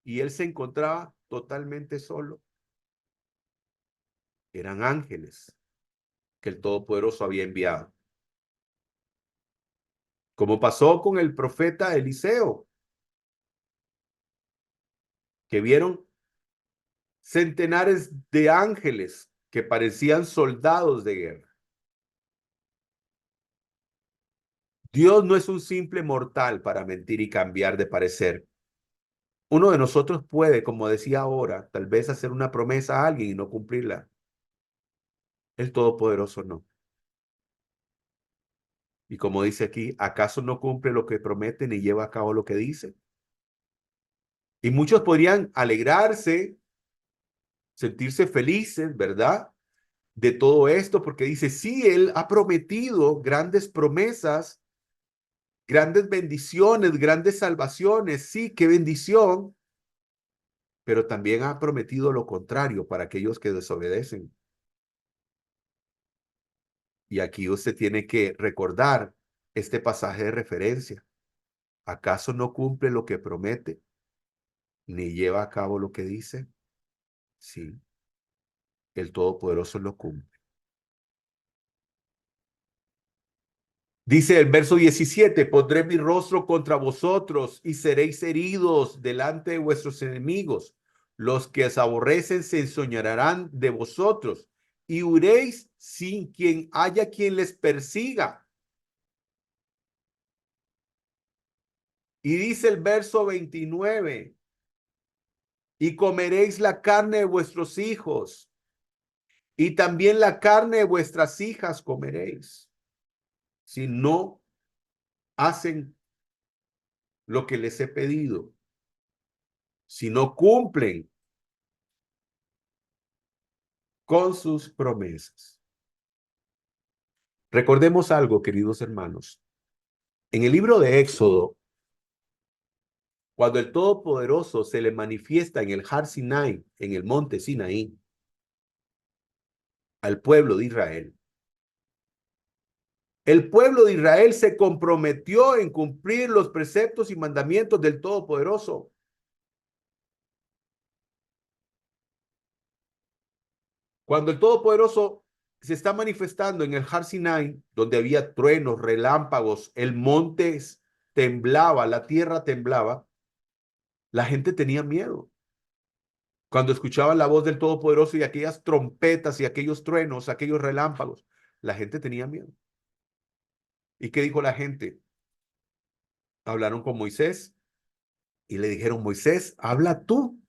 Y él se encontraba totalmente solo. Eran ángeles que el Todopoderoso había enviado. Como pasó con el profeta Eliseo, que vieron centenares de ángeles que parecían soldados de guerra. Dios no es un simple mortal para mentir y cambiar de parecer. Uno de nosotros puede, como decía ahora, tal vez hacer una promesa a alguien y no cumplirla. El Todopoderoso no. Y como dice aquí, ¿acaso no cumple lo que promete ni lleva a cabo lo que dice? Y muchos podrían alegrarse, sentirse felices, ¿verdad? De todo esto, porque dice, sí, Él ha prometido grandes promesas, grandes bendiciones, grandes salvaciones. Sí, qué bendición. Pero también ha prometido lo contrario para aquellos que desobedecen. Y aquí usted tiene que recordar este pasaje de referencia. ¿Acaso no cumple lo que promete, ni lleva a cabo lo que dice? Sí, el Todopoderoso lo cumple. Dice el verso 17, pondré mi rostro contra vosotros y seréis heridos delante de vuestros enemigos. Los que os aborrecen se ensoñarán de vosotros y huiréis sin quien haya quien les persiga. Y dice el verso 29, y comeréis la carne de vuestros hijos, y también la carne de vuestras hijas comeréis, si no hacen lo que les he pedido, si no cumplen con sus promesas. Recordemos algo, queridos hermanos. En el libro de Éxodo, cuando el Todopoderoso se le manifiesta en el Har Sinai, en el monte Sinaí, al pueblo de Israel, el pueblo de Israel se comprometió en cumplir los preceptos y mandamientos del Todopoderoso. Cuando el Todopoderoso se está manifestando en el Har Sinai, donde había truenos, relámpagos, el monte temblaba, la tierra temblaba, la gente tenía miedo. Cuando escuchaban la voz del Todopoderoso y aquellas trompetas y aquellos truenos, aquellos relámpagos, la gente tenía miedo. ¿Y qué dijo la gente? Hablaron con Moisés y le dijeron, Moisés, habla tú,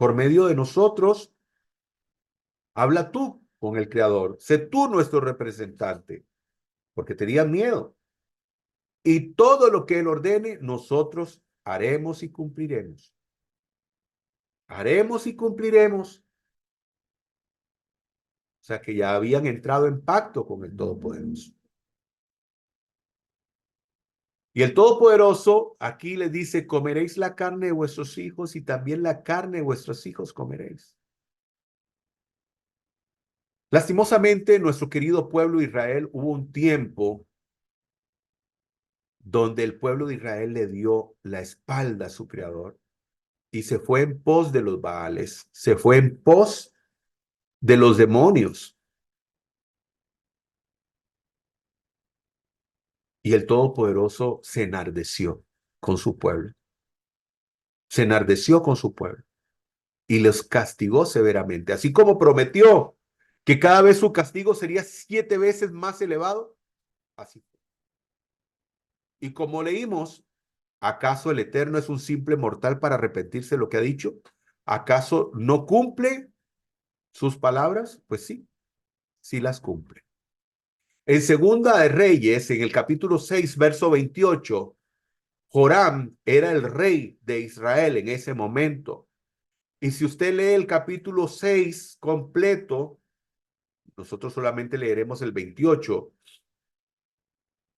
por medio de nosotros, habla tú con el Creador. Sé tú nuestro representante, porque tenían miedo. Y todo lo que Él ordene, nosotros haremos y cumpliremos. Haremos y cumpliremos. O sea que ya habían entrado en pacto con el Todopoderoso. Y el Todopoderoso aquí les dice, comeréis la carne de vuestros hijos y también la carne de vuestros hijos comeréis. Lastimosamente, en nuestro querido pueblo Israel hubo un tiempo donde el pueblo de Israel le dio la espalda a su creador y se fue en pos de los Baales, se fue en pos de los demonios. Y el Todopoderoso se enardeció con su pueblo. Se enardeció con su pueblo y los castigó severamente, así como prometió que cada vez su castigo sería 7 veces más elevado. Así fue. Y como leímos, ¿acaso el Eterno es un simple mortal para arrepentirse de lo que ha dicho? ¿Acaso no cumple sus palabras? Pues sí, sí las cumple. En Segunda de Reyes, en el capítulo 6, verso 28, Joram era el rey de Israel en ese momento. Y si usted lee el capítulo 6 completo, nosotros solamente leeremos el 28.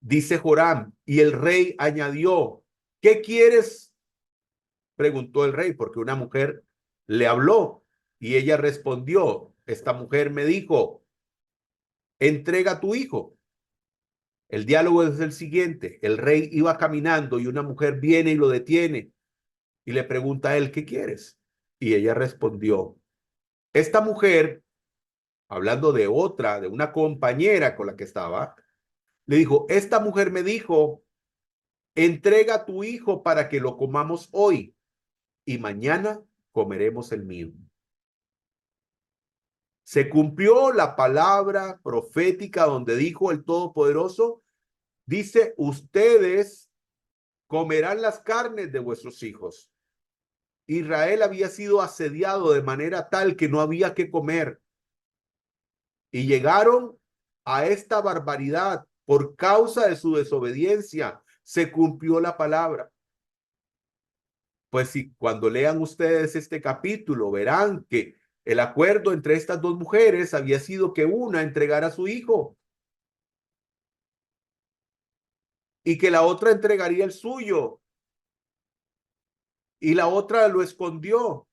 Dice Joram, y el rey añadió, ¿qué quieres? Preguntó el rey, porque una mujer le habló y ella respondió, esta mujer me dijo, entrega a tu hijo. El diálogo es el siguiente, el rey iba caminando y una mujer viene y lo detiene y le pregunta a él, ¿qué quieres? Y ella respondió, esta mujer, hablando de otra, de una compañera con la que estaba, le dijo, esta mujer me dijo, entrega a tu hijo para que lo comamos hoy y mañana comeremos el mío. Se cumplió la palabra profética donde dijo el Todopoderoso, dice, ustedes comerán las carnes de vuestros hijos. Israel había sido asediado de manera tal que no había que comer. Y llegaron a esta barbaridad por causa de su desobediencia. Se cumplió la palabra. Pues si cuando lean ustedes este capítulo verán que el acuerdo entre estas dos mujeres había sido que una entregara a su hijo y que la otra entregaría el suyo y la otra lo escondió.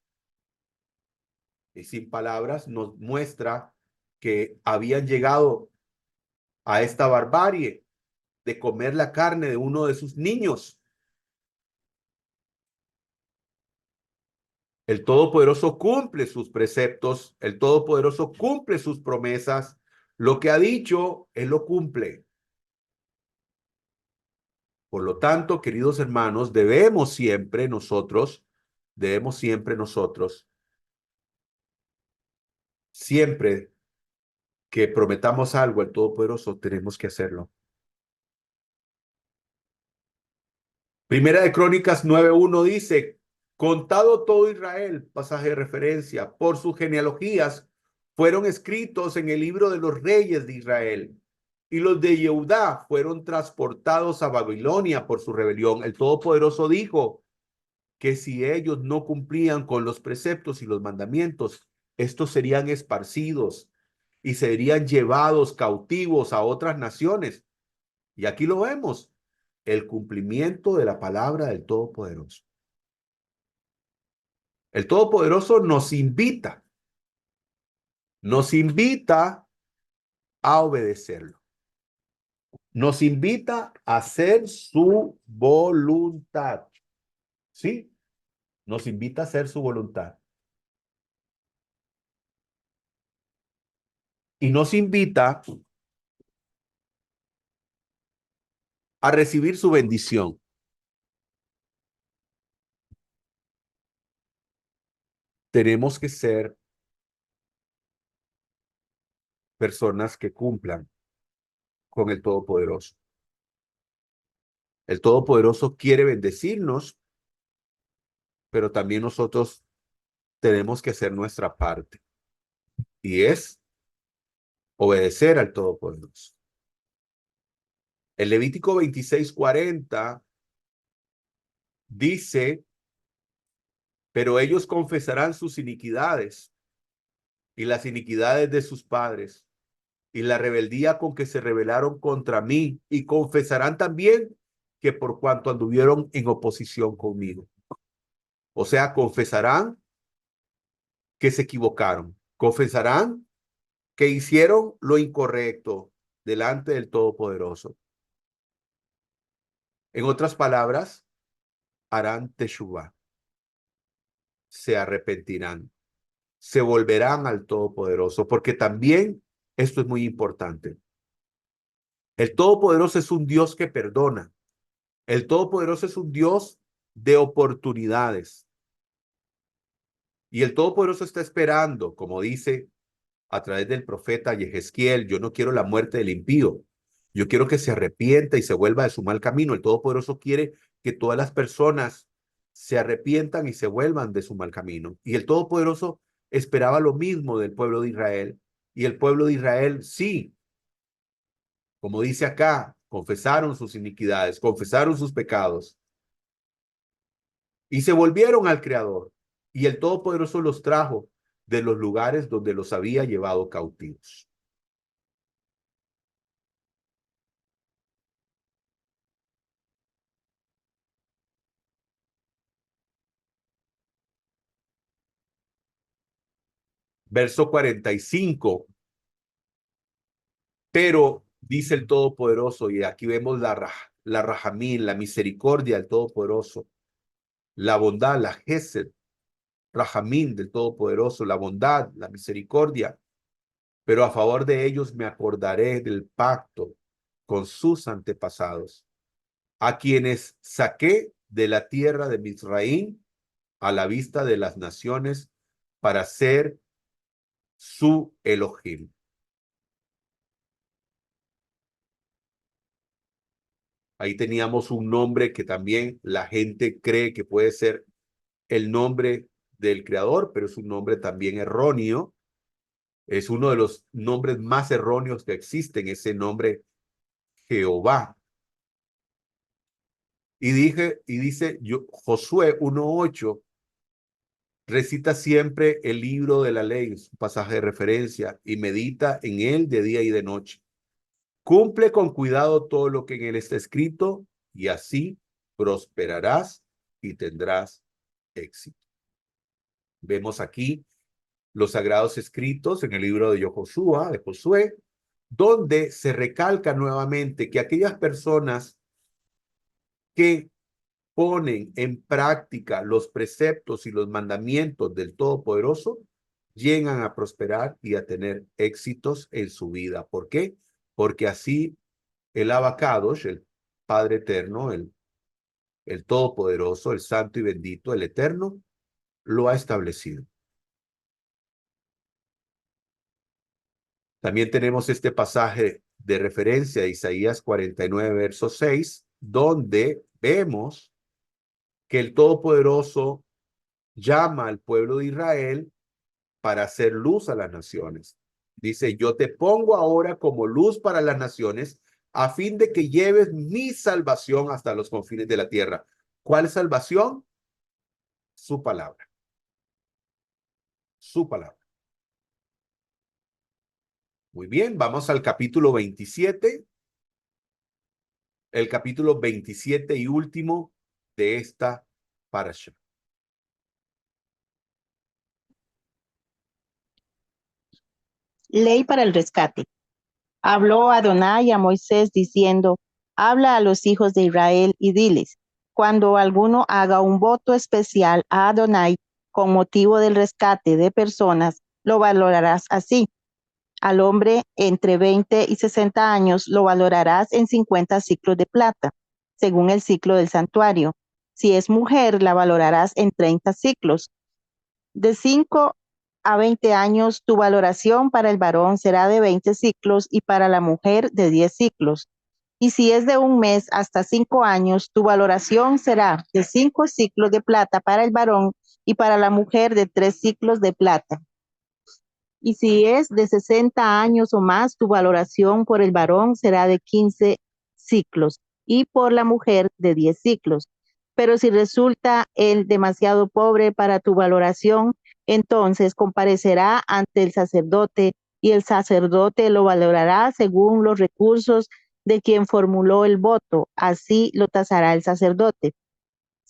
Y sin palabras nos muestra que habían llegado a esta barbarie de comer la carne de uno de sus niños. El Todopoderoso cumple sus preceptos, el Todopoderoso cumple sus promesas. Lo que ha dicho, Él lo cumple. Por lo tanto, queridos hermanos, siempre que prometamos algo al Todopoderoso, tenemos que hacerlo. Primera de Crónicas 9:1 dice, contado todo Israel, pasaje de referencia, por sus genealogías, fueron escritos en el libro de los reyes de Israel. Y los de Yehudá fueron transportados a Babilonia por su rebelión. El Todopoderoso dijo que si ellos no cumplían con los preceptos y los mandamientos, estos serían esparcidos y serían llevados cautivos a otras naciones. Y aquí lo vemos, el cumplimiento de la palabra del Todopoderoso. El Todopoderoso nos invita a obedecerlo. Nos invita a hacer su voluntad. ¿Sí? Nos invita a hacer su voluntad. Y nos invita a recibir su bendición. Tenemos que ser personas que cumplan con el Todopoderoso. El Todopoderoso quiere bendecirnos, pero también nosotros tenemos que hacer nuestra parte y es obedecer al Todopoderoso. El Levítico 26:40 dice, pero ellos confesarán sus iniquidades y las iniquidades de sus padres y la rebeldía con que se rebelaron contra mí, y confesarán también que por cuanto anduvieron en oposición conmigo. O sea, confesarán que se equivocaron, confesarán que hicieron lo incorrecto delante del Todopoderoso. En otras palabras, harán teshuvá, se arrepentirán, se volverán al Todopoderoso, porque también esto es muy importante. El Todopoderoso es un Dios que perdona. El Todopoderoso es un Dios de oportunidades. Y el Todopoderoso está esperando, como dice a través del profeta Yehezquiel, yo no quiero la muerte del impío. Yo quiero que se arrepienta y se vuelva de su mal camino. El Todopoderoso quiere que todas las personas se arrepientan y se vuelvan de su mal camino. Y el Todopoderoso esperaba lo mismo del pueblo de Israel. Y el pueblo de Israel, sí, como dice acá, confesaron sus iniquidades, confesaron sus pecados y se volvieron al Creador. Y el Todopoderoso los trajo de los lugares donde los había llevado cautivos. Verso 45. Pero dice el Todopoderoso, y aquí vemos la rajamín, la misericordia del Todopoderoso, la bondad, la gesed, rajamín del Todopoderoso, la bondad, la misericordia. Pero a favor de ellos me acordaré del pacto con sus antepasados, a quienes saqué de la tierra de Misraín a la vista de las naciones para ser su Elohim. Ahí teníamos un nombre que también la gente cree que puede ser el nombre del creador, pero es un nombre también erróneo. Es uno de los nombres más erróneos que existen, ese nombre Jehová. Y dice Josué 1:8, recita siempre el libro de la ley, es un pasaje de referencia, y medita en él de día y de noche. Cumple con cuidado todo lo que en él está escrito, y así prosperarás y tendrás éxito. Vemos aquí los sagrados escritos en el libro de Josué, donde se recalca nuevamente que aquellas personas que ponen en práctica los preceptos y los mandamientos del Todopoderoso llegan a prosperar y a tener éxitos en su vida. ¿Por qué? Porque así el Abacadosh, el Padre Eterno, el Todopoderoso, el Santo y Bendito, el Eterno, lo ha establecido. También tenemos este pasaje de referencia de Isaías 49, verso 6, donde vemos que el Todopoderoso llama al pueblo de Israel para hacer luz a las naciones. Dice, yo te pongo ahora como luz para las naciones a fin de que lleves mi salvación hasta los confines de la tierra. ¿Cuál salvación? Su palabra. Su palabra. Muy bien, vamos al capítulo 27. El capítulo 27 y último de esta parasha. Ley para el rescate. Habló Adonai a Moisés diciendo, habla a los hijos de Israel y diles, cuando alguno haga un voto especial a Adonai con motivo del rescate de personas, lo valorarás así. Al hombre entre 20 y 60 años lo valorarás en 50 ciclos de plata, según el ciclo del santuario. Si es mujer, la valorarás en 30 ciclos. De 5 a 20 años, tu valoración para el varón será de 20 ciclos y para la mujer de 10 ciclos. Y si es de un mes hasta 5 años, tu valoración será de 5 ciclos de plata para el varón y para la mujer de 3 ciclos de plata. Y si es de 60 años o más, tu valoración por el varón será de 15 ciclos y por la mujer de 10 ciclos. Pero si resulta él demasiado pobre para tu valoración, entonces comparecerá ante el sacerdote y el sacerdote lo valorará según los recursos de quien formuló el voto. Así lo tasará el sacerdote.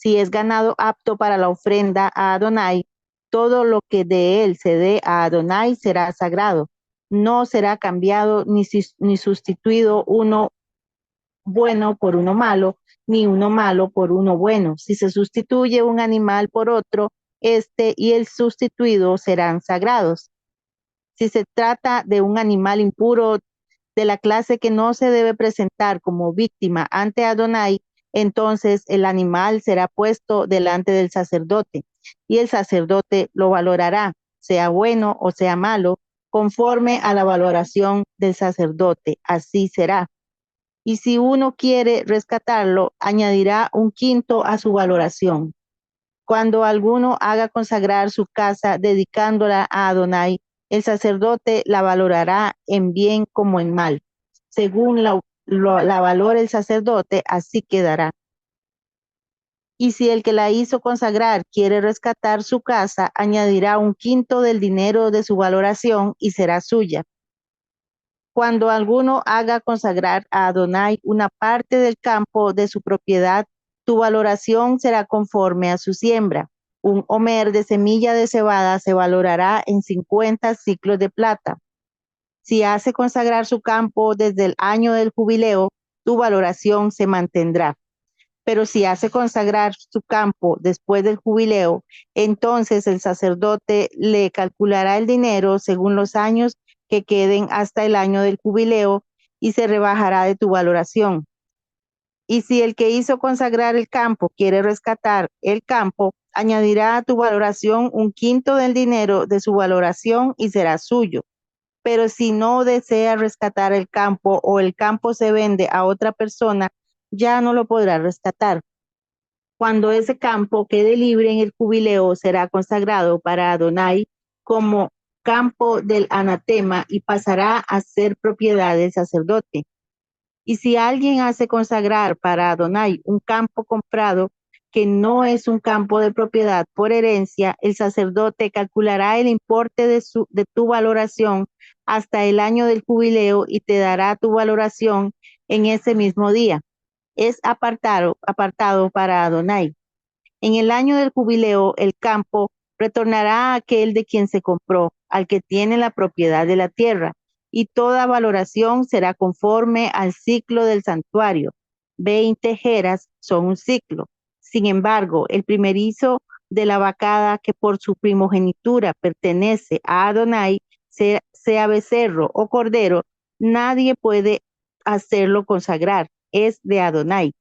Si es ganado apto para la ofrenda a Adonai, todo lo que de él se dé a Adonai será sagrado. No será cambiado ni sustituido uno bueno por uno malo, ni uno malo por uno bueno. Si se sustituye un animal por otro, este y el sustituido serán sagrados. Si se trata de un animal impuro de la clase que no se debe presentar como víctima ante Adonai, entonces el animal será puesto delante del sacerdote y el sacerdote lo valorará, sea bueno o sea malo, conforme a la valoración del sacerdote. Así será. Y si uno quiere rescatarlo, añadirá un quinto a su valoración. Cuando alguno haga consagrar su casa dedicándola a Adonai, el sacerdote la valorará en bien como en mal. Según la valore el sacerdote, así quedará. Y si el que la hizo consagrar quiere rescatar su casa, añadirá un quinto del dinero de su valoración y será suya. Cuando alguno haga consagrar a Adonai una parte del campo de su propiedad, tu valoración será conforme a su siembra. Un homer de semilla de cebada se valorará en 50 ciclos de plata. Si hace consagrar su campo desde el año del jubileo, tu valoración se mantendrá. Pero si hace consagrar su campo después del jubileo, entonces el sacerdote le calculará el dinero según los años que queden hasta el año del jubileo y se rebajará de tu valoración. Y si el que hizo consagrar el campo quiere rescatar el campo, añadirá a tu valoración un quinto del dinero de su valoración y será suyo. Pero si no desea rescatar el campo o el campo se vende a otra persona, ya no lo podrá rescatar. Cuando ese campo quede libre en el jubileo, será consagrado para Adonai como campo del anatema y pasará a ser propiedad del sacerdote. Y si alguien hace consagrar para Adonai un campo comprado que no es un campo de propiedad por herencia, el sacerdote calculará el importe de tu valoración hasta el año del jubileo y te dará tu valoración en ese mismo día. Es apartado para Adonai. En el año del jubileo, el campo retornará a aquel de quien se compró, al que tiene la propiedad de la tierra, y toda valoración será conforme al ciclo del santuario. 20 jeras son un ciclo. Sin embargo, el primerizo de la vacada que por su primogenitura pertenece a Adonai, sea becerro o cordero, nadie puede hacerlo consagrar, es de Adonai.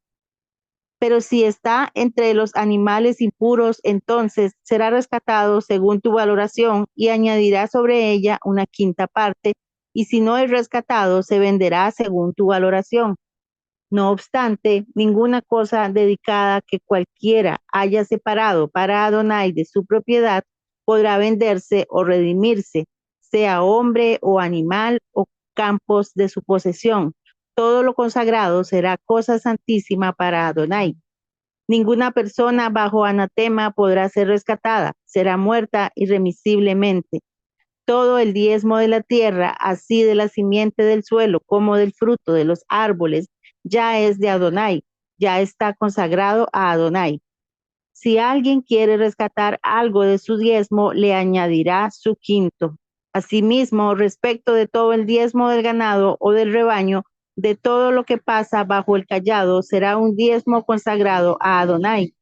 Pero si está entre los animales impuros, entonces será rescatado según tu valoración y añadirá sobre ella una quinta parte, y si no es rescatado, se venderá según tu valoración. No obstante, ninguna cosa dedicada que cualquiera haya separado para Adonai de su propiedad podrá venderse o redimirse, sea hombre o animal o campos de su posesión. Todo lo consagrado será cosa santísima para Adonai. Ninguna persona bajo anatema podrá ser rescatada, será muerta irremisiblemente. Todo el diezmo de la tierra, así de la simiente del suelo como del fruto de los árboles, ya es de Adonai, ya está consagrado a Adonai. Si alguien quiere rescatar algo de su diezmo, le añadirá su quinto. Asimismo, respecto de todo el diezmo del ganado o del rebaño, de todo lo que pasa bajo el cayado, será un diezmo consagrado a Adonai.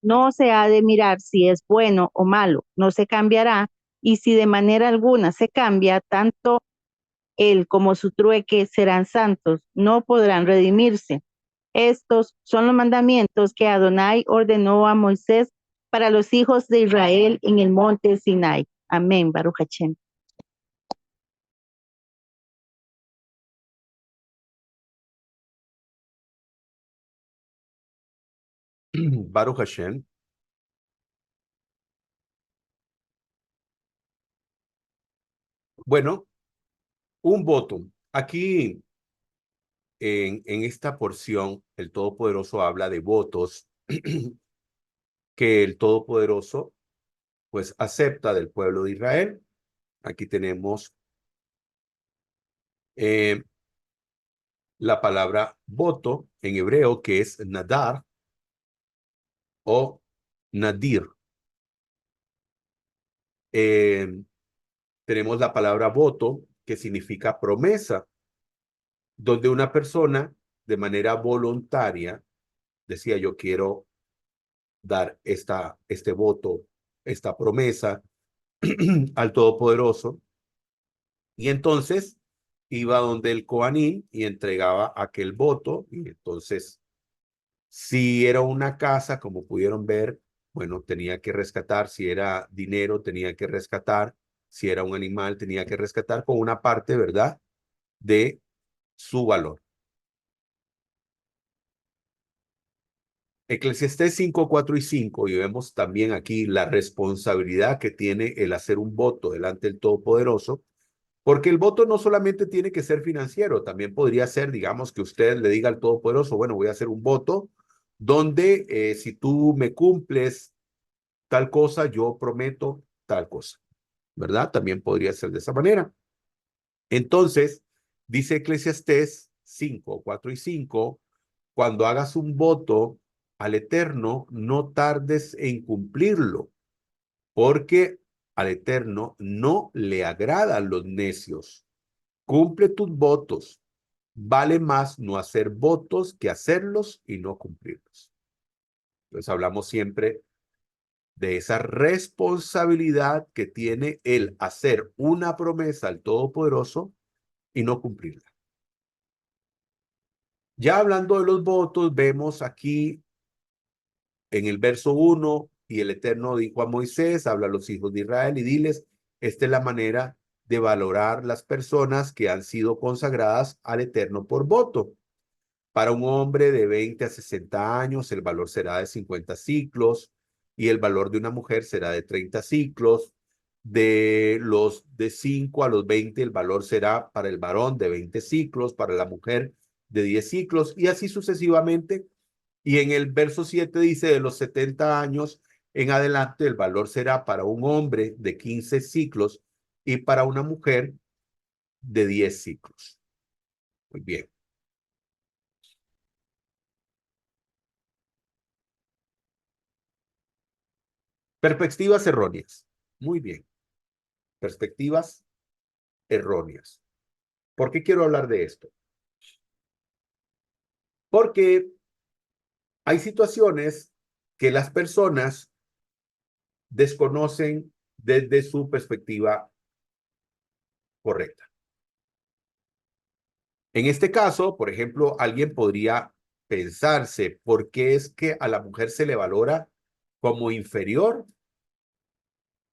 No se ha de mirar si es bueno o malo, no se cambiará, y si de manera alguna se cambia, tanto él como su trueque serán santos, no podrán redimirse. Estos son los mandamientos que Adonai ordenó a Moisés para los hijos de Israel en el monte Sinai. Amén, Baruch Hashem. Baruch Hashem. Bueno, un voto. Aquí, en esta porción, el Todopoderoso habla de votos que el Todopoderoso, pues, acepta del pueblo de Israel. Aquí tenemos la palabra voto en hebreo, que es nadar o nadir. Tenemos la palabra voto, que significa promesa, donde una persona de manera voluntaria decía: yo quiero dar este voto, esta promesa al Todopoderoso. Y entonces iba donde el Coanín y entregaba aquel voto. Y entonces, si era una casa, como pudieron ver, bueno, tenía que rescatar. Si era dinero, tenía que rescatar. Si era un animal, tenía que rescatar con una parte, ¿verdad?, de su valor. Eclesiastés 5, 4 y 5, y vemos también aquí la responsabilidad que tiene el hacer un voto delante del Todopoderoso, porque el voto no solamente tiene que ser financiero, también podría ser, digamos, que usted le diga al Todopoderoso: bueno, voy a hacer un voto donde si tú me cumples tal cosa, yo prometo tal cosa, ¿verdad? También podría ser de esa manera. Entonces, dice Eclesiastés 5, 4 y 5, cuando hagas un voto al Eterno, no tardes en cumplirlo, porque al Eterno no le agradan los necios. Cumple tus votos. Vale más no hacer votos que hacerlos y no cumplirlos. Entonces hablamos siempre de esa responsabilidad que tiene el hacer una promesa al Todopoderoso y no cumplirla. Ya hablando de los votos, vemos aquí en el verso 1, y el Eterno dijo a Moisés: habla a los hijos de Israel y diles, esta es la manera de valorar las personas que han sido consagradas al Eterno por voto. Para un hombre de 20 a 60 años, el valor será de 50 ciclos, y el valor de una mujer será de 30 ciclos. De los de 5 a los 20, el valor será para el varón de 20 ciclos, para la mujer de 10 ciclos, y así sucesivamente. Y en el verso 7 dice: de los 70 años en adelante, el valor será para un hombre de 15 ciclos y para una mujer de 10 ciclos. Muy bien. Perspectivas erróneas. Muy bien. Perspectivas erróneas. ¿Por qué quiero hablar de esto? Porque hay situaciones que las personas desconocen desde su perspectiva correcta. En este caso, por ejemplo, alguien podría pensarse: ¿por qué es que a la mujer se le valora como inferior?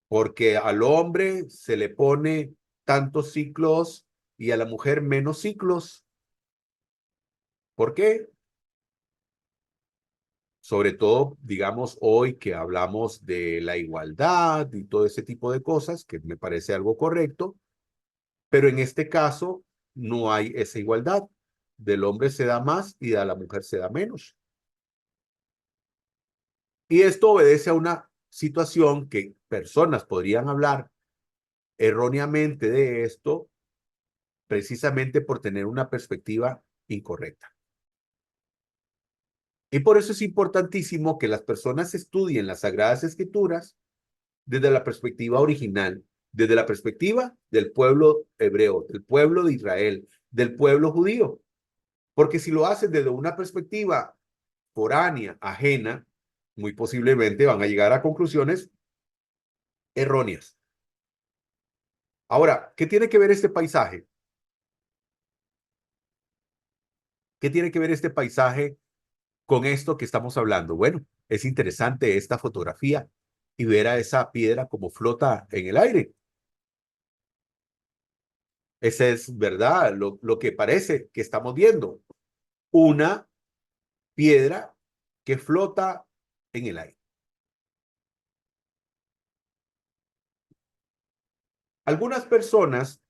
Porque al hombre se le pone tantos ciclos y a la mujer menos ciclos. ¿Por qué? Sobre todo, digamos, hoy que hablamos de la igualdad y todo ese tipo de cosas, que me parece algo correcto, pero en este caso no hay esa igualdad. Del hombre se da más y de la mujer se da menos. Y esto obedece a una situación que personas podrían hablar erróneamente de esto, precisamente por tener una perspectiva incorrecta. Y por eso es importantísimo que las personas estudien las Sagradas Escrituras desde la perspectiva original, desde la perspectiva del pueblo hebreo, del pueblo de Israel, del pueblo judío. Porque si lo hacen desde una perspectiva foránea, ajena, muy posiblemente van a llegar a conclusiones erróneas. Ahora, ¿qué tiene que ver este paisaje? ¿Qué tiene que ver este paisaje con esto que estamos hablando? Bueno, es interesante esta fotografía y ver a esa piedra como flota en el aire. Ese es, ¿verdad?, lo que parece que estamos viendo. Una piedra que flota en el aire. Algunas personas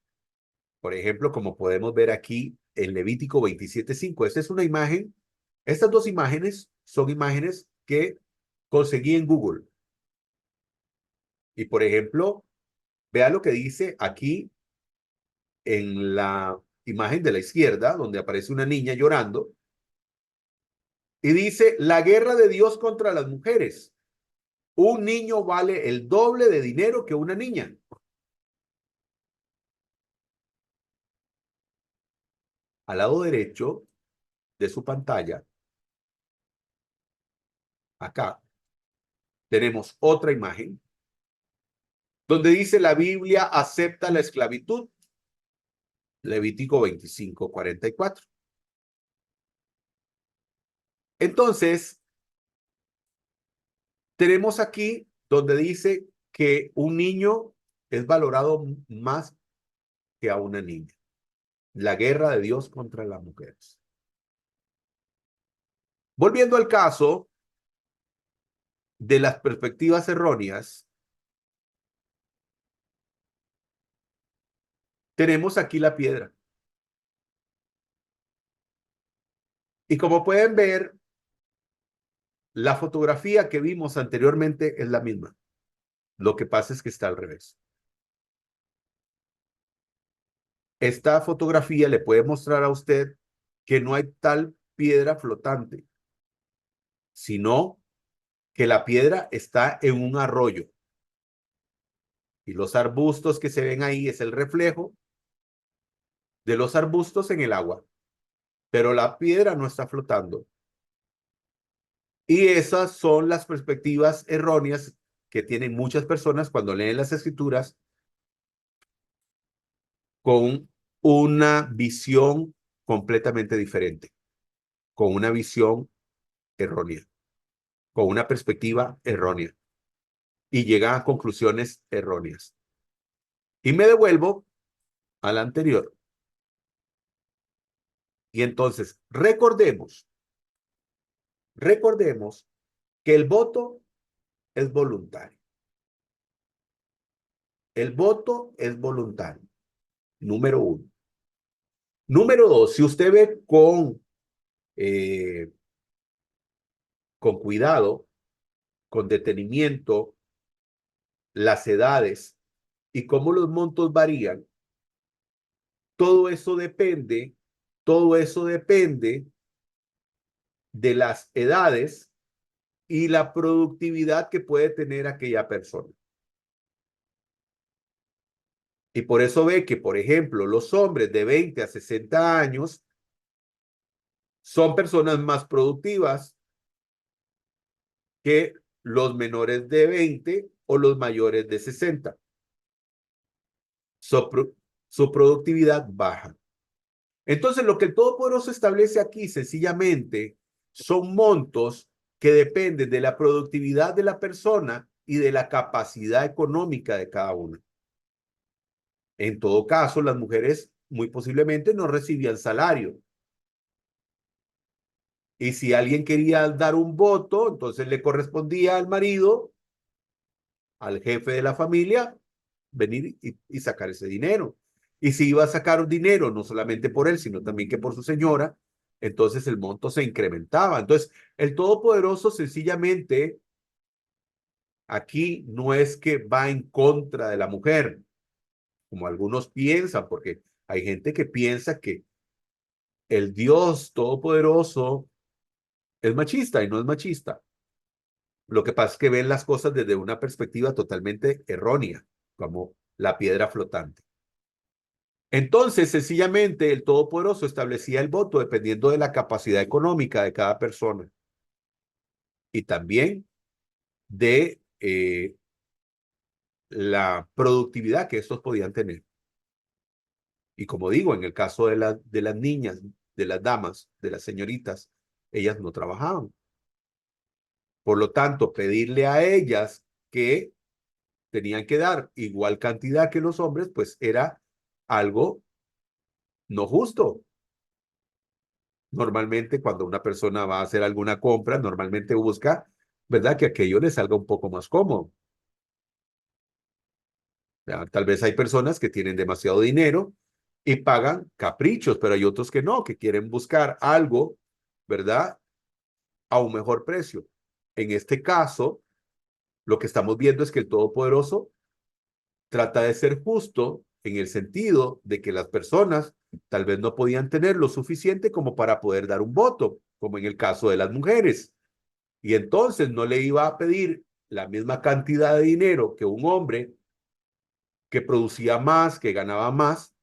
Por ejemplo, como podemos ver aquí en Levítico 27:5. Esta es una imagen. Estas dos imágenes son imágenes que conseguí en Google. Y por ejemplo, vea lo que dice aquí en la imagen de la izquierda, donde aparece una niña llorando. Y dice, la guerra de Dios contra las mujeres. Un niño vale el doble de dinero que una niña. Al lado derecho de su pantalla, acá, tenemos otra imagen donde dice la Biblia acepta la esclavitud. Levítico 25:44. Entonces, tenemos aquí donde dice que un niño es valorado más que a una niña. La guerra de Dios contra las mujeres. Volviendo al caso de las perspectivas erróneas, tenemos aquí la piedra. Y como pueden ver, la fotografía que vimos anteriormente es la misma. Lo que pasa es que está al revés. Esta fotografía le puede mostrar a usted que no hay tal piedra flotante, sino que la piedra está en un arroyo. Y los arbustos que se ven ahí es el reflejo de los arbustos en el agua. Pero la piedra no está flotando. Y esas son las perspectivas erróneas que tienen muchas personas cuando leen las escrituras con una visión completamente diferente, con una visión errónea, con una perspectiva errónea y llegan a conclusiones erróneas. Y me devuelvo a la anterior. Y entonces, recordemos que el voto es voluntario. El voto es voluntario. Número uno. Número dos, si usted ve con cuidado, con detenimiento, las edades y cómo los montos varían, todo eso depende de las edades y la productividad que puede tener aquella persona. Y por eso ve que, por ejemplo, los hombres de 20 a 60 años son personas más productivas que los menores de 20 o los mayores de 60. Su productividad baja. Entonces, lo que el Todopoderoso establece aquí sencillamente son montos que dependen de la productividad de la persona y de la capacidad económica de cada uno. En todo caso, las mujeres muy posiblemente no recibían salario. Y si alguien quería dar un voto, entonces le correspondía al marido, al jefe de la familia, venir y sacar ese dinero. Y si iba a sacar un dinero, no solamente por él, sino también que por su señora, entonces el monto se incrementaba. Entonces, el Todopoderoso sencillamente aquí no es que va en contra de la mujer, como algunos piensan, porque hay gente que piensa que el Dios Todopoderoso es machista y no es machista. Lo que pasa es que ven las cosas desde una perspectiva totalmente errónea, como la piedra flotante. Entonces, sencillamente, el Todopoderoso establecía el voto dependiendo de la capacidad económica de cada persona y también de la productividad que estos podían tener. Y como digo, en el caso de las niñas, de las damas, de las señoritas, ellas no trabajaban. Por lo tanto, pedirle a ellas que tenían que dar igual cantidad que los hombres, pues era algo no justo. Normalmente cuando una persona va a hacer alguna compra, normalmente busca, ¿verdad? Que aquello le salga un poco más cómodo. Ya, tal vez hay personas que tienen demasiado dinero y pagan caprichos, pero hay otros que no, que quieren buscar algo, ¿verdad? A un mejor precio. En este caso, lo que estamos viendo es que el Todopoderoso trata de ser justo en el sentido de que las personas tal vez no podían tener lo suficiente como para poder dar un voto, como en el caso de las mujeres. Y entonces no le iba a pedir la misma cantidad de dinero que un hombre que producía más, que ganaba más,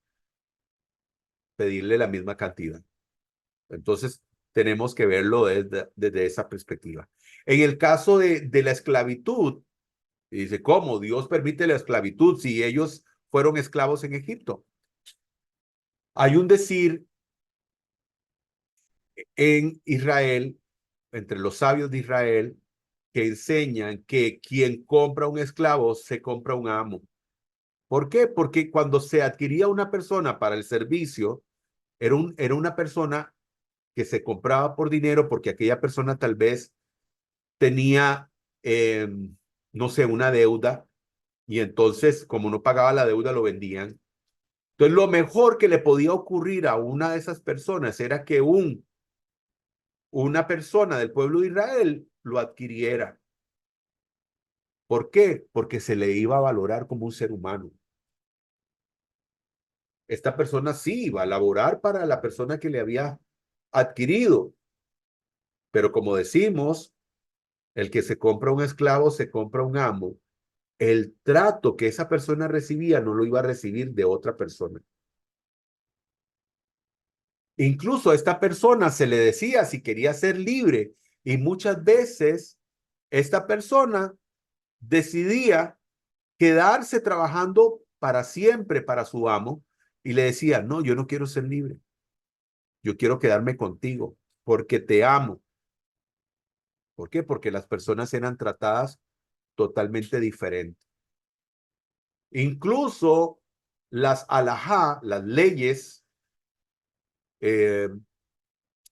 pedirle la misma cantidad. Entonces, tenemos que verlo desde esa perspectiva. En el caso de la esclavitud, dice, ¿cómo? Dios permite la esclavitud si ellos fueron esclavos en Egipto. Hay un decir en Israel, entre los sabios de Israel, que enseñan que quien compra un esclavo se compra un amo. ¿Por qué? Porque cuando se adquiría una persona para el servicio, era una persona que se compraba por dinero porque aquella persona tal vez tenía, eh, no sé, una deuda y entonces como no pagaba la deuda lo vendían. Entonces lo mejor que le podía ocurrir a una de esas personas era que una persona del pueblo de Israel lo adquiriera. ¿Por qué? Porque se le iba a valorar como un ser humano. Esta persona sí iba a laborar para la persona que le había adquirido, pero como decimos, el que se compra un esclavo se compra un amo. El trato que esa persona recibía no lo iba a recibir de otra persona. Incluso a esta persona se le decía si quería ser libre y muchas veces esta persona decidía quedarse trabajando para siempre para su amo y le decía, no, yo no quiero ser libre, yo quiero quedarme contigo porque te amo. ¿Por qué? Porque las personas eran tratadas totalmente diferentes. Incluso las alajá, las leyes en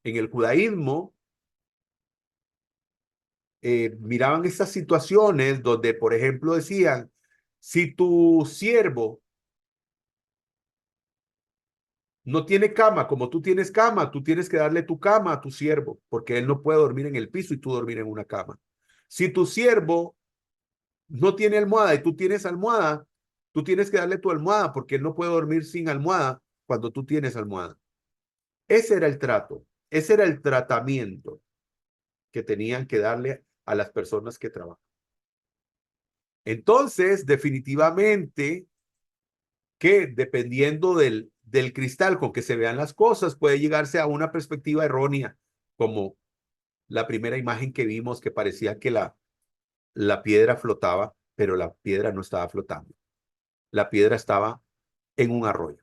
el judaísmo, miraban estas situaciones donde, por ejemplo, decían, si tu siervo no tiene cama, como tú tienes cama, tú tienes que darle tu cama a tu siervo, porque él no puede dormir en el piso y tú dormir en una cama. Si tu siervo no tiene almohada y tú tienes almohada, tú tienes que darle tu almohada, porque él no puede dormir sin almohada cuando tú tienes almohada. Ese era el trato, ese era el tratamiento que tenían que darle a las personas que trabajan. Entonces, definitivamente que dependiendo del cristal con que se vean las cosas, puede llegarse a una perspectiva errónea, como la primera imagen que vimos que parecía que la piedra flotaba, pero la piedra no estaba flotando. La piedra estaba en un arroyo.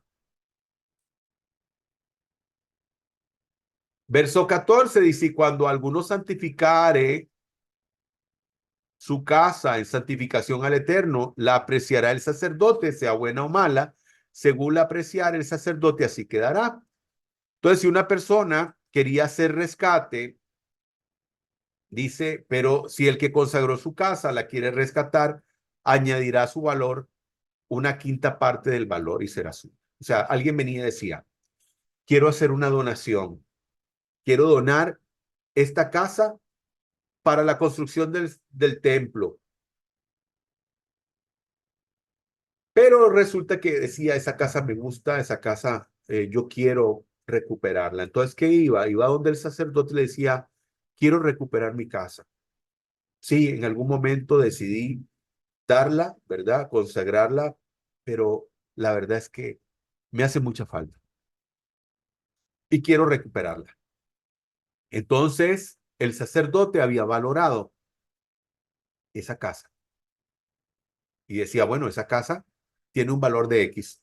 Verso 14 dice, cuando alguno santificare su casa en santificación al Eterno, la apreciará el sacerdote, sea buena o mala, según la apreciar el sacerdote, así quedará. Entonces, si una persona quería hacer rescate, dice, pero si el que consagró su casa la quiere rescatar, añadirá a su valor una quinta parte del valor y será suyo. O sea, alguien venía y decía, quiero hacer una donación, quiero donar esta casa para la construcción del templo. Pero resulta que decía, esa casa me gusta, esa casa yo quiero recuperarla. Entonces, ¿qué iba? Iba donde el sacerdote le decía, quiero recuperar mi casa. Sí, en algún momento decidí darla, ¿verdad? Consagrarla, pero la verdad es que me hace mucha falta y quiero recuperarla. Entonces, el sacerdote había valorado esa casa y decía, bueno, esa casa tiene un valor de X.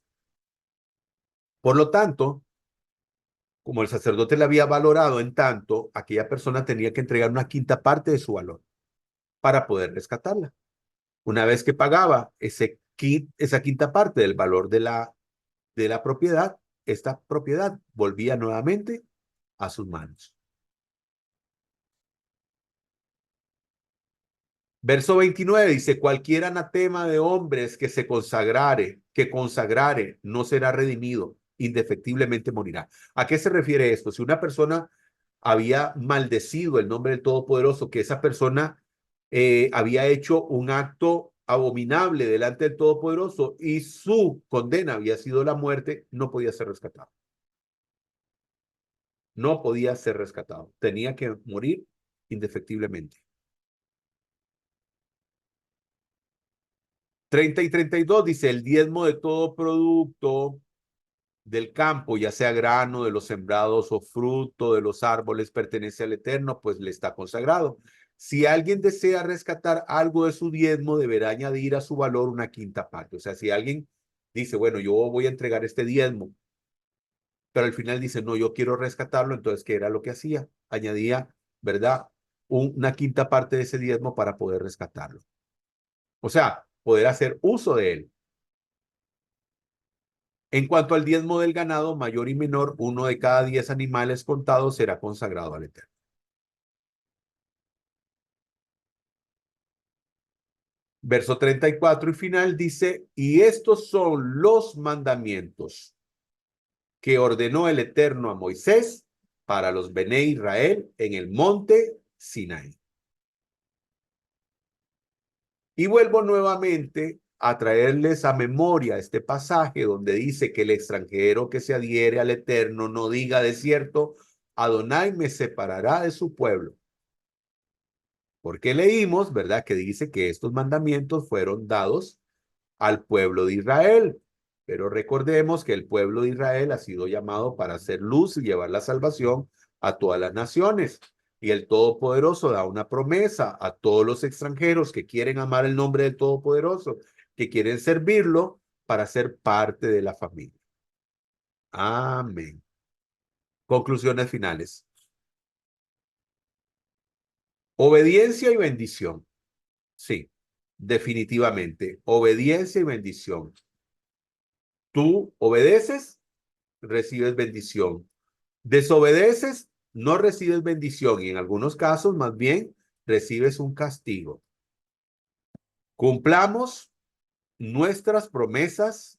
Por lo tanto, como el sacerdote la había valorado en tanto, aquella persona tenía que entregar una quinta parte de su valor para poder rescatarla. Una vez que pagaba esa quinta parte del valor de la propiedad, esta propiedad volvía nuevamente a sus manos. Verso 29 dice, cualquier anatema de hombres que consagrare, no será redimido. indefectiblemente morirá. ¿A qué se refiere esto? Si una persona había maldecido el nombre del Todopoderoso, que esa persona había hecho un acto abominable delante del Todopoderoso y su condena había sido la muerte, no podía ser rescatado. No podía ser rescatado. Tenía que morir indefectiblemente. 30 y 32 dice, el diezmo de todo producto del campo, ya sea grano de los sembrados o fruto de los árboles, pertenece al Eterno, pues le está consagrado. Si alguien desea rescatar algo de su diezmo, deberá añadir a su valor una quinta parte. O sea, si alguien dice, bueno, yo voy a entregar este diezmo, pero al final dice, no, yo quiero rescatarlo, entonces, ¿qué era lo que hacía? Añadía, ¿verdad? Una quinta parte de ese diezmo para poder rescatarlo. O sea, poder hacer uso de él. En cuanto al diezmo del ganado, mayor y menor, 1 de cada 10 animales contados será consagrado al Eterno. Verso 34 y final dice, y estos son los mandamientos que ordenó el Eterno a Moisés para los Bené Israel en el monte Sinaí. Y vuelvo nuevamente a traerles a memoria este pasaje donde dice que el extranjero que se adhiere al Eterno no diga de cierto, Adonai me separará de su pueblo. Porque leímos, ¿verdad? Que dice que estos mandamientos fueron dados al pueblo de Israel. Pero recordemos que el pueblo de Israel ha sido llamado para hacer luz y llevar la salvación a todas las naciones. Y el Todopoderoso da una promesa a todos los extranjeros que quieren amar el nombre del Todopoderoso, que quieren servirlo para ser parte de la familia. Amén. Conclusiones finales. Obediencia y bendición. Sí, definitivamente. Obediencia y bendición. Tú obedeces, recibes bendición. Desobedeces, no recibes bendición y en algunos casos más bien recibes un castigo. Cumplamos nuestras promesas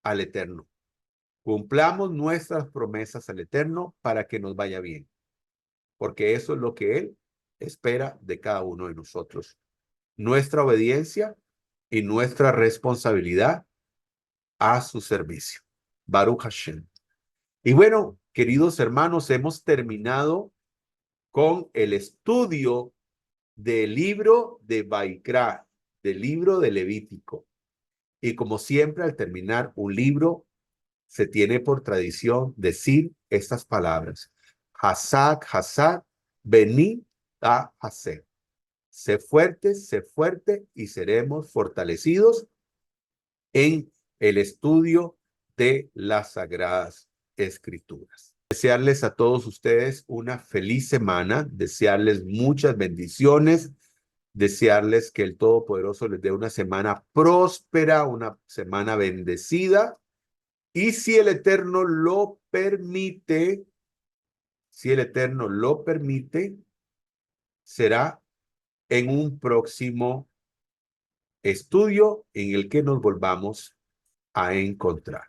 al Eterno. Cumplamos nuestras promesas al Eterno para que nos vaya bien, porque eso es lo que Él espera de cada uno de nosotros. Nuestra obediencia y nuestra responsabilidad a su servicio. Baruch Hashem. Y bueno, queridos hermanos, hemos terminado con el estudio del libro de Baikra, del libro de Levítico. Y como siempre, al terminar un libro, se tiene por tradición decir estas palabras. Hazak, Hazak, vení a hacer. Sé fuerte y seremos fortalecidos en el estudio de las Sagradas Escrituras. Desearles a todos ustedes una feliz semana, desearles muchas bendiciones, desearles que el Todopoderoso les dé una semana próspera, una semana bendecida, y si el Eterno lo permite, será en un próximo estudio en el que nos volvamos a encontrar.